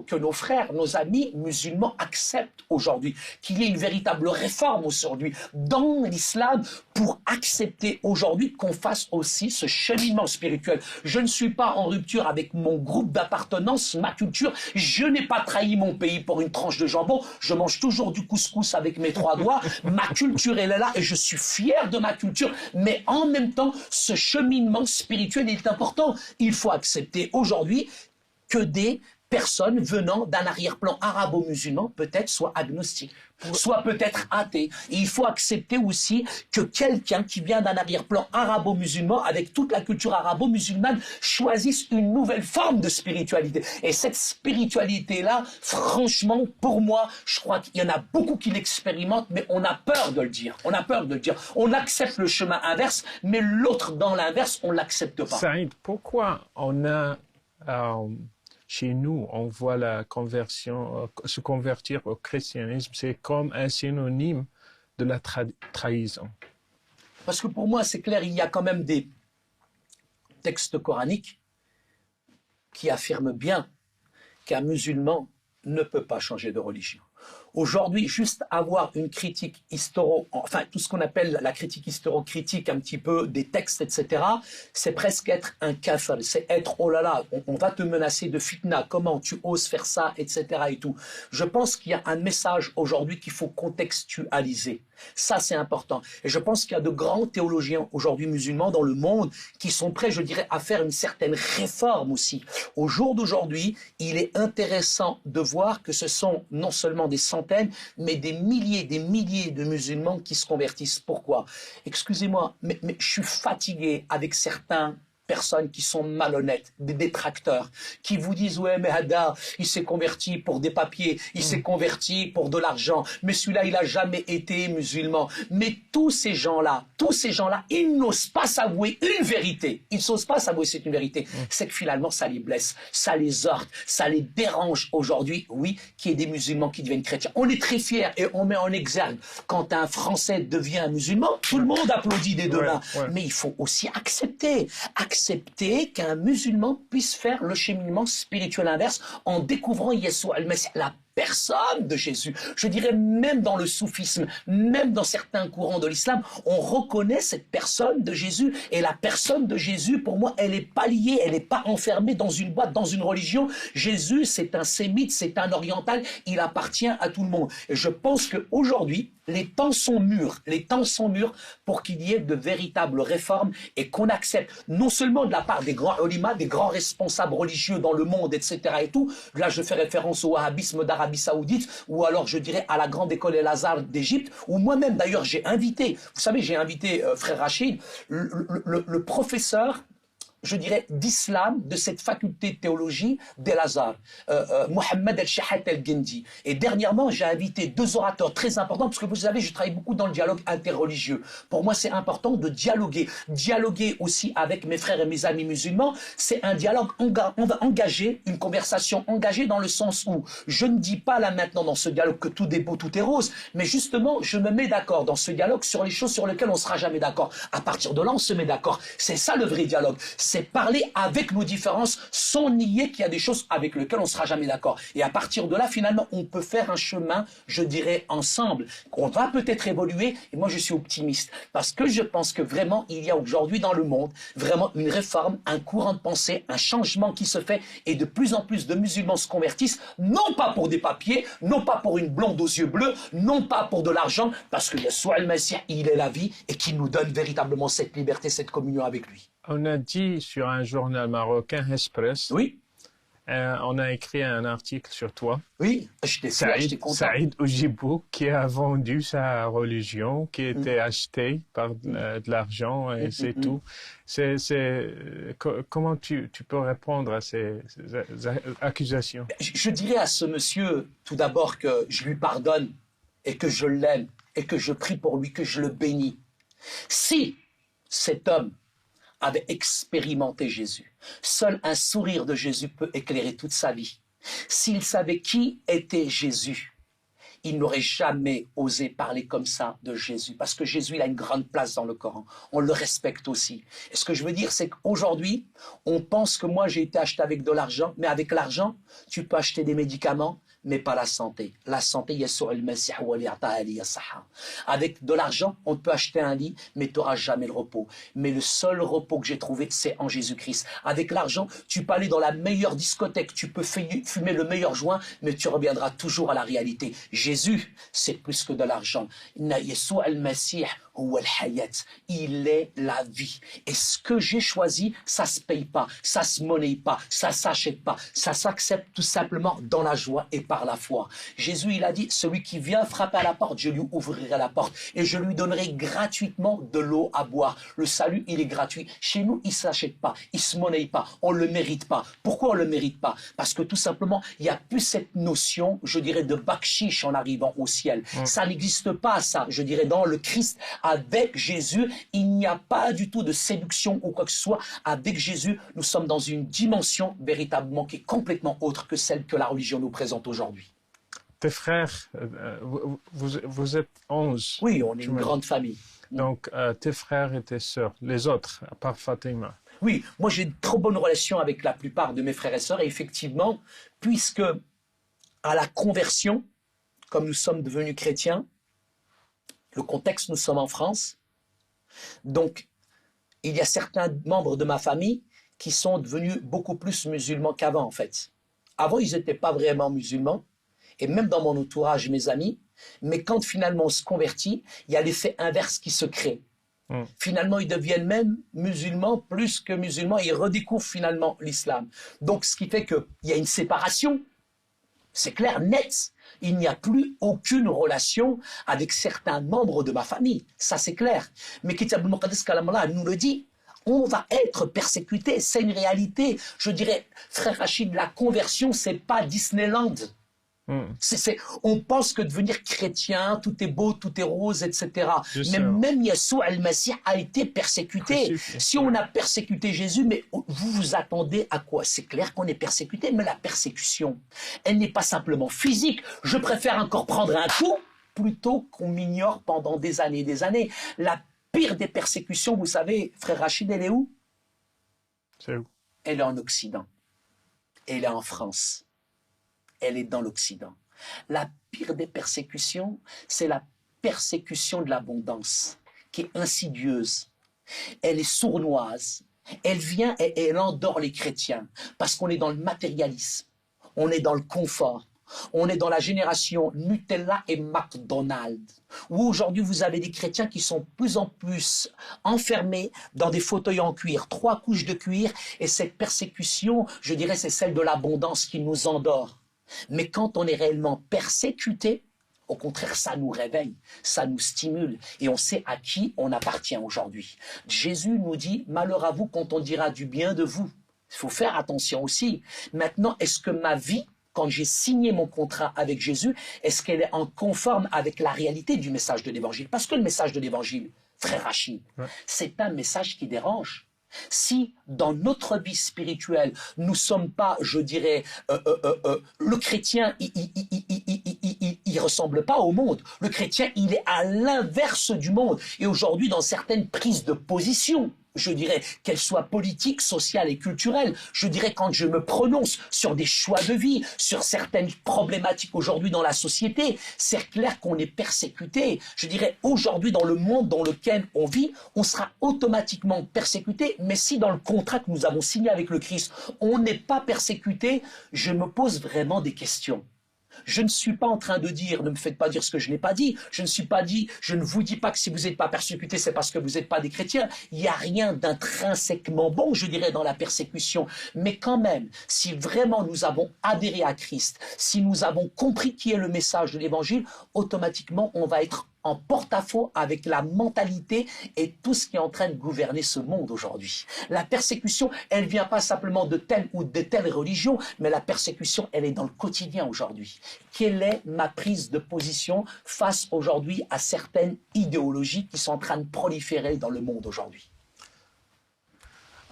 S2: que nos frères, nos amis musulmans acceptent aujourd'hui qu'il y ait une véritable réforme aujourd'hui dans l'islam pour accepter aujourd'hui qu'on fasse aussi ce cheminement spirituel. Je ne suis pas en rupture avec mon groupe d'appartenance, ma culture. Je n'ai pas trahi mon pays pour une tranche de jambon. Je mange toujours du couscous avec mes 3 doigts. Ma culture, elle est là et je suis fier de ma culture. Mais en même temps, ce cheminement spirituel est important. Il faut accepter aujourd'hui que des personnes venant d'un arrière-plan arabo-musulman peut-être soient agnostiques, soit peut-être athées. Et il faut accepter aussi que quelqu'un qui vient d'un arrière-plan arabo-musulman, avec toute la culture arabo-musulmane, choisisse une nouvelle forme de spiritualité. Et cette spiritualité-là, franchement, pour moi, je crois qu'il y en a beaucoup qui l'expérimentent, mais on a peur de le dire. On a peur de le dire. On accepte le chemin inverse, mais l'autre dans l'inverse, on l'accepte pas.
S1: Saïd, pourquoi on a... chez nous, on voit la conversion, se convertir au christianisme, c'est comme un synonyme de la trahison.
S2: Parce que pour moi, c'est clair, il y a quand même des textes coraniques qui affirment bien qu'un musulman ne peut pas changer de religion. Aujourd'hui, juste avoir une critique enfin tout ce qu'on appelle la critique historico-critique, un petit peu des textes, etc., c'est presque être un kafir, c'est être, oh là là, on va te menacer de fitna, comment tu oses faire ça, etc. et tout. Je pense qu'il y a un message aujourd'hui qu'il faut contextualiser. Ça, c'est important. Et je pense qu'il y a de grands théologiens aujourd'hui musulmans dans le monde qui sont prêts, je dirais, à faire une certaine réforme aussi. Au jour d'aujourd'hui, il est intéressant de voir que ce sont non seulement des centaines, mais des milliers de musulmans qui se convertissent. Pourquoi? Excusez-moi, mais je suis fatigué avec certains personnes qui sont malhonnêtes, des détracteurs, qui vous disent « Ouais, mais Hadar, il s'est converti pour des papiers, il s'est converti pour de l'argent, mais celui-là, il n'a jamais été musulman. » Mais tous ces gens-là, ils n'osent pas s'avouer une vérité. Ils n'osent pas s'avouer c'est une vérité. C'est que finalement, ça les blesse, ça les heurte, ça les dérange aujourd'hui, oui, qu'il y ait des musulmans qui deviennent chrétiens. On est très fiers et on met en exergue quand un Français devient un musulman, tout le monde applaudit des deux mains. Mais il faut aussi accepter qu'un musulman puisse faire le cheminement spirituel inverse en découvrant Yeshua al-Messie, la personne de Jésus. Je dirais même dans le soufisme, même dans certains courants de l'islam, on reconnaît cette personne de Jésus. Et la personne de Jésus, pour moi, elle n'est pas liée, elle n'est pas enfermée dans une boîte, dans une religion. Jésus, c'est un sémite, c'est un oriental, il appartient à tout le monde. Et je pense qu'aujourd'hui, les temps sont mûrs pour qu'il y ait de véritables réformes et qu'on accepte non seulement de la part des grands ulémas, des grands responsables religieux dans le monde, etc. et tout. Là, je fais référence au wahhabisme d'Arabie Saoudite ou alors je dirais à la grande école El-Azhar d'Égypte où moi-même d'ailleurs j'ai invité, frère Rachid, le professeur je dirais, d'islam, de cette faculté de théologie d'El-Azhar, Mohamed El-Shahat El-Gendi. Et dernièrement, j'ai invité 2 orateurs très importants, parce que vous savez, je travaille beaucoup dans le dialogue interreligieux. Pour moi, c'est important de dialoguer. Dialoguer aussi avec mes frères et mes amis musulmans, c'est un dialogue engagé, une conversation engagée dans le sens où je ne dis pas là maintenant dans ce dialogue que tout est beau, tout est rose, mais justement, je me mets d'accord dans ce dialogue sur les choses sur lesquelles on ne sera jamais d'accord. À partir de là, on se met d'accord. C'est ça le vrai dialogue. C'est parler avec nos différences sans nier qu'il y a des choses avec lesquelles on ne sera jamais d'accord. Et à partir de là, finalement, on peut faire un chemin, je dirais, ensemble. On va peut-être évoluer, et moi je suis optimiste, parce que je pense que vraiment, il y a aujourd'hui dans le monde, vraiment une réforme, un courant de pensée, un changement qui se fait, et de plus en plus de musulmans se convertissent, non pas pour des papiers, non pas pour une blonde aux yeux bleus, non pas pour de l'argent, parce que Yeshua al-Masih, il est la vie, et qui nous donne véritablement cette liberté, cette communion avec lui.
S1: On a dit sur un journal marocain, Express,
S2: Oui,
S1: on a écrit un article sur toi,
S2: oui, j'étais fier, j'étais content.
S1: Saïd Oujibou, qui a vendu sa religion, qui était acheté par de l'argent, et c'est tout. Comment tu peux répondre à ces accusations?
S2: Je dirais à ce monsieur, tout d'abord, que je lui pardonne, et que je l'aime, et que je prie pour lui, que je le bénis. Si cet homme avait expérimenté Jésus, seul un sourire de Jésus peut éclairer toute sa vie. S'il savait qui était Jésus, il n'aurait jamais osé parler comme ça de Jésus, parce que Jésus, il a une grande place dans le Coran. On le respecte aussi. Et ce que je veux dire, c'est qu'aujourd'hui, on pense que moi, j'ai été acheté avec de l'argent, mais avec l'argent, tu peux acheter des médicaments, mais pas la santé. La santé, avec de l'argent, on peut acheter un lit, mais tu n'auras jamais le repos. Mais le seul repos que j'ai trouvé, c'est en Jésus-Christ. Avec l'argent, tu peux aller dans la meilleure discothèque, tu peux fumer le meilleur joint, mais tu reviendras toujours à la réalité. Jésus, c'est plus que de l'argent. Yeshua al-Masih, il est la vie. Et ce que j'ai choisi, ça se paye pas, ça se monnaie pas, ça s'achète pas, ça s'accepte tout simplement dans la joie et par la foi. Jésus, il a dit, celui qui vient frapper à la porte, je lui ouvrirai la porte et je lui donnerai gratuitement de l'eau à boire. Le salut, il est gratuit. Chez nous, il s'achète pas, il se monnaie pas, on le mérite pas. Pourquoi on le mérite pas? Parce que tout simplement, il y a plus cette notion, je dirais, de bakshish en arrivant au ciel. Ça n'existe pas, ça, je dirais, dans le Christ. Avec Jésus, il n'y a pas du tout de séduction ou quoi que ce soit. Avec Jésus, nous sommes dans une dimension véritablement qui est complètement autre que celle que la religion nous présente aujourd'hui.
S1: Tes frères, vous êtes 11.
S2: Oui, on est une grande famille.
S1: Donc, tes frères et tes sœurs, les autres, à part Fatima.
S2: Oui, moi j'ai une trop bonne relation avec la plupart de mes frères et sœurs. Et effectivement, puisque à la conversion, comme nous sommes devenus chrétiens, le contexte, nous sommes en France. Donc, il y a certains membres de ma famille qui sont devenus beaucoup plus musulmans qu'avant, en fait. Avant, ils n'étaient pas vraiment musulmans. Et même dans mon entourage, mes amis. Mais quand finalement on se convertit, il y a l'effet inverse qui se crée. Finalement, ils deviennent même musulmans plus que musulmans. Ils redécouvrent finalement l'islam. Donc, ce qui fait qu'il y a une séparation. C'est clair, net. Il n'y a plus aucune relation avec certains membres de ma famille. Ça, c'est clair. Mais Kitab al-Muqaddas Kalamullah nous le dit. On va être persécuté. C'est une réalité. Je dirais, frère Rachid, la conversion, c'est pas Disneyland. On pense que devenir chrétien, tout est beau, tout est rose, etc. Mais même Yeshua al-Masih a été persécuté. Si on a persécuté Jésus, mais vous vous attendez à quoi? C'est clair qu'on est persécuté, mais la persécution, elle n'est pas simplement physique. Je préfère encore prendre un coup plutôt qu'on m'ignore pendant des années et des années. La pire des persécutions, vous savez, frère Rachid, elle est où?
S1: C'est où?
S2: Elle est en Occident. Elle est en France. Elle est dans l'Occident. La pire des persécutions, c'est la persécution de l'abondance, qui est insidieuse. Elle est sournoise. Elle vient et elle endort les chrétiens, parce qu'on est dans le matérialisme, on est dans le confort, on est dans la génération Nutella et McDonald's, où aujourd'hui vous avez des chrétiens qui sont de plus en plus enfermés dans des fauteuils en cuir, 3 couches de cuir, et cette persécution, je dirais, c'est celle de l'abondance qui nous endort. Mais quand on est réellement persécuté, Au contraire, ça nous réveille, ça nous stimule et on sait à qui on appartient aujourd'hui. Jésus nous dit, malheur à vous quand on dira du bien de vous. Il faut faire attention aussi. Maintenant, est-ce que ma vie, quand j'ai signé mon contrat avec Jésus, est-ce qu'elle est en conforme avec la réalité du message de l'Évangile? Parce que le message de l'Évangile, frère Rachid, c'est un message qui dérange. Si dans notre vie spirituelle, nous ne sommes pas, je dirais, le chrétien, il ressemble pas au monde. Le chrétien, il est à l'inverse du monde. Et aujourd'hui, dans certaines prises de position, je dirais, qu'elles soient politiques, sociales et culturelles, je dirais quand je me prononce sur des choix de vie, sur certaines problématiques aujourd'hui dans la société, c'est clair qu'on est persécuté. Je dirais, aujourd'hui, dans le monde dans lequel on vit, on sera automatiquement persécuté, mais si dans le contrat que nous avons signé avec le Christ, on n'est pas persécuté, je me pose vraiment des questions. Je ne suis pas en train de dire, ne me faites pas dire ce que je n'ai pas dit. Je ne vous dis pas que si vous n'êtes pas persécuté, c'est parce que vous n'êtes pas des chrétiens. Il n'y a rien d'intrinsèquement bon, je dirais, dans la persécution. Mais quand même, si vraiment nous avons adhéré à Christ, si nous avons compris qui est le message de l'Évangile, automatiquement, on va être en porte-à-faux avec la mentalité et tout ce qui est en train de gouverner ce monde aujourd'hui. La persécution, elle vient pas simplement de telle ou de telle religion, mais la persécution, elle est dans le quotidien aujourd'hui. Quelle est ma prise de position face aujourd'hui à certaines idéologies qui sont en train de proliférer dans le monde aujourd'hui?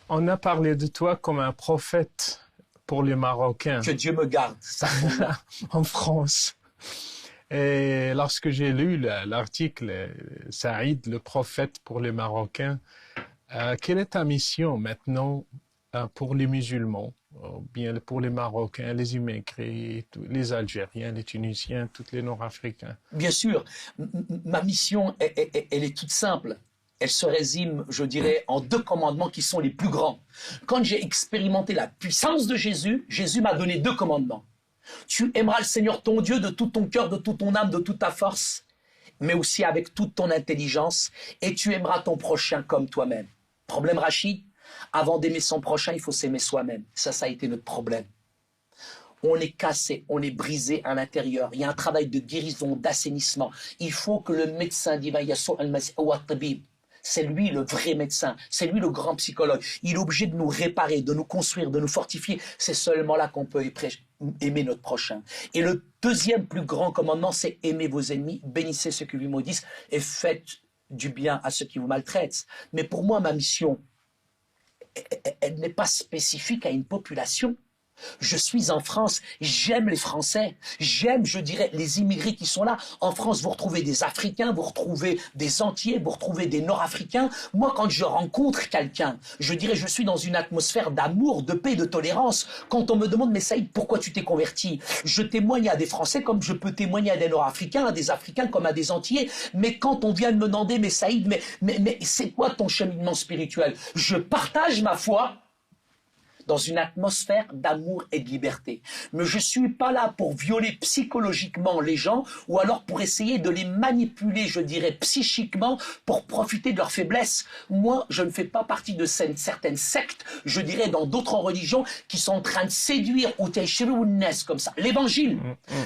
S1: On a parlé de toi comme un prophète pour les Marocains.
S2: Que Dieu me garde, ça.
S1: En France. Et lorsque j'ai lu l'article Saïd, le prophète pour les Marocains, quelle est ta mission maintenant pour les musulmans, bien pour les Marocains, les immigrés, les Algériens, les Tunisiens, tous les Nord-Africains?
S2: Bien sûr, ma mission, elle est toute simple. Elle se résume, je dirais, en 2 commandements qui sont les plus grands. Quand j'ai expérimenté la puissance de Jésus, Jésus m'a donné 2 commandements. Tu aimeras le Seigneur ton Dieu de tout ton cœur, de toute ton âme, de toute ta force, mais aussi avec toute ton intelligence, et tu aimeras ton prochain comme toi-même. Problème Rachid, avant d'aimer son prochain, il faut s'aimer soi-même. Ça a été notre problème. On est cassé, on est brisé à l'intérieur. Il y a un travail de guérison, d'assainissement. Il faut que le médecin divin, c'est lui le vrai médecin, c'est lui le grand psychologue. Il est obligé de nous réparer, de nous construire, de nous fortifier. C'est seulement là qu'on peut aimer notre prochain. Et le 2e plus grand commandement, c'est aimer vos ennemis, bénissez ceux qui vous maudissent et faites du bien à ceux qui vous maltraitent. Mais pour moi, ma mission, elle n'est pas spécifique à une population. Je suis en France, j'aime les Français, j'aime, je dirais, les immigrés qui sont là. En France, vous retrouvez des Africains, vous retrouvez des Antillais, vous retrouvez des Nord-Africains. Moi, quand je rencontre quelqu'un, je dirais, je suis dans une atmosphère d'amour, de paix, de tolérance. Quand on me demande, mais Saïd, pourquoi tu t'es converti? Je témoigne à des Français comme je peux témoigner à des Nord-Africains, à des Africains comme à des Antillais. Mais quand on vient de me demander, mais Saïd, mais c'est quoi ton cheminement spirituel? Je partage ma foi dans une atmosphère d'amour et de liberté. Mais je ne suis pas là pour violer psychologiquement les gens ou alors pour essayer de les manipuler, je dirais, psychiquement pour profiter de leur faiblesse. Moi, je ne fais pas partie de certaines sectes, je dirais, dans d'autres religions qui sont en train de séduire ou comme ça. L'évangile.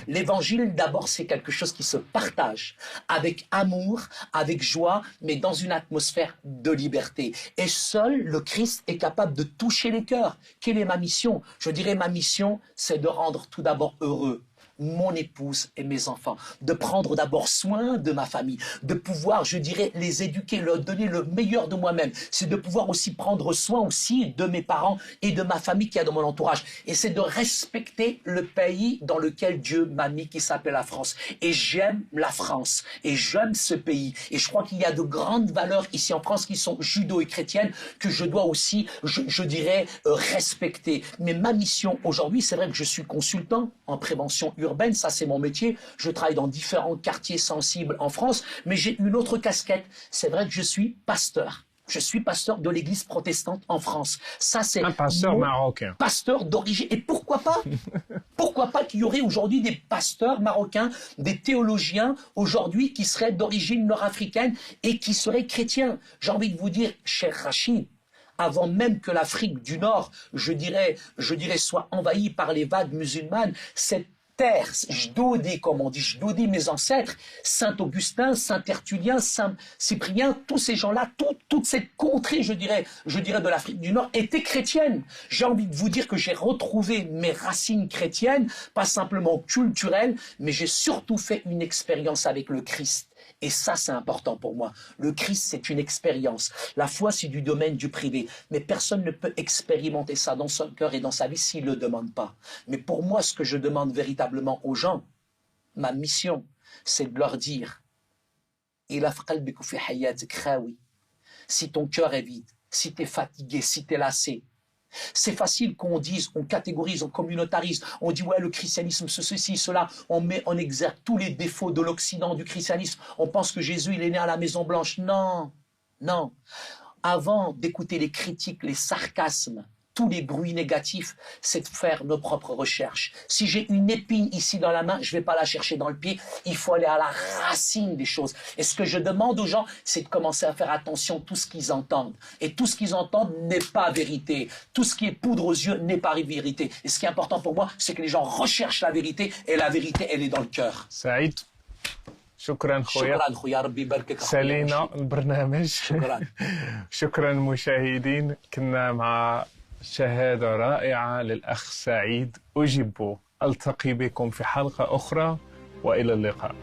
S2: L'évangile, d'abord, c'est quelque chose qui se partage avec amour, avec joie, mais dans une atmosphère de liberté. Et seul le Christ est capable de toucher les cœurs. Quelle est ma mission? Je dirais ma mission, c'est de rendre tout d'abord heureux mon épouse et mes enfants, de prendre d'abord soin de ma famille, de pouvoir, je dirais, les éduquer, leur donner le meilleur de moi-même. C'est de pouvoir aussi prendre soin aussi de mes parents et de ma famille qui est dans mon entourage. Et c'est de respecter le pays dans lequel Dieu m'a mis, qui s'appelle la France. Et j'aime la France, et j'aime ce pays. Et je crois qu'il y a de grandes valeurs ici en France qui sont judo et chrétiennes que je dois aussi, je dirais, respecter. Mais ma mission aujourd'hui, c'est vrai que je suis consultant en prévention urbaine, ça c'est mon métier, je travaille dans différents quartiers sensibles en France, mais j'ai une autre casquette, c'est vrai que je suis pasteur. Je suis pasteur de l'église protestante en France. Ça, c'est
S1: un pasteur marocain.
S2: Pasteur d'origine. Et pourquoi pas? Pourquoi pas qu'il y aurait aujourd'hui des pasteurs marocains, des théologiens aujourd'hui qui seraient d'origine nord-africaine et qui seraient chrétiens? J'ai envie de vous dire, cher Rachid, avant même que l'Afrique du Nord, je dirais, soit envahie par les vagues musulmanes, cette terre, Jdodi, comme on dit, Jdodi, mes ancêtres, Saint Augustin, Saint Tertullien, Saint Cyprien, tous ces gens-là, toute cette contrée, je dirais de l'Afrique du Nord, était chrétienne. J'ai envie de vous dire que j'ai retrouvé mes racines chrétiennes, pas simplement culturelles, mais j'ai surtout fait une expérience avec le Christ. Et ça, c'est important pour moi. Le Christ, c'est une expérience. La foi, c'est du domaine du privé. Mais personne ne peut expérimenter ça dans son cœur et dans sa vie s'il ne le demande pas. Mais pour moi, ce que je demande véritablement aux gens, ma mission, c'est de leur dire, si ton cœur est vide, si tu es fatigué, si tu es lassé, c'est facile qu'on dise, on catégorise, on communautarise, on dit ouais le christianisme ceci, cela, on met en exergue tous les défauts de l'Occident du christianisme, on pense que Jésus il est né à la Maison Blanche. Non, non. Avant d'écouter les critiques, les sarcasmes, tous les bruits négatifs, c'est de faire nos propres recherches. Si j'ai une épine ici dans la main, je ne vais pas la chercher dans le pied, il faut aller à la racine des choses. Et ce que je demande aux gens, c'est de commencer à faire attention à tout ce qu'ils entendent. Et tout ce qu'ils entendent n'est pas vérité. Tout ce qui est poudre aux yeux n'est pas vérité. Et ce qui est important pour moi, c'est que les gens recherchent la vérité, et la vérité, elle est dans le cœur.
S1: سعيد شكرا خويا
S2: شكرا خويا ربي يباركك
S1: سالينا البرنامج
S2: شكرا
S1: شكرا مشاهدين كنا مع شهادة رائعة للأخ سعيد أوجيبو ألتقي بكم في حلقة أخرى وإلى اللقاء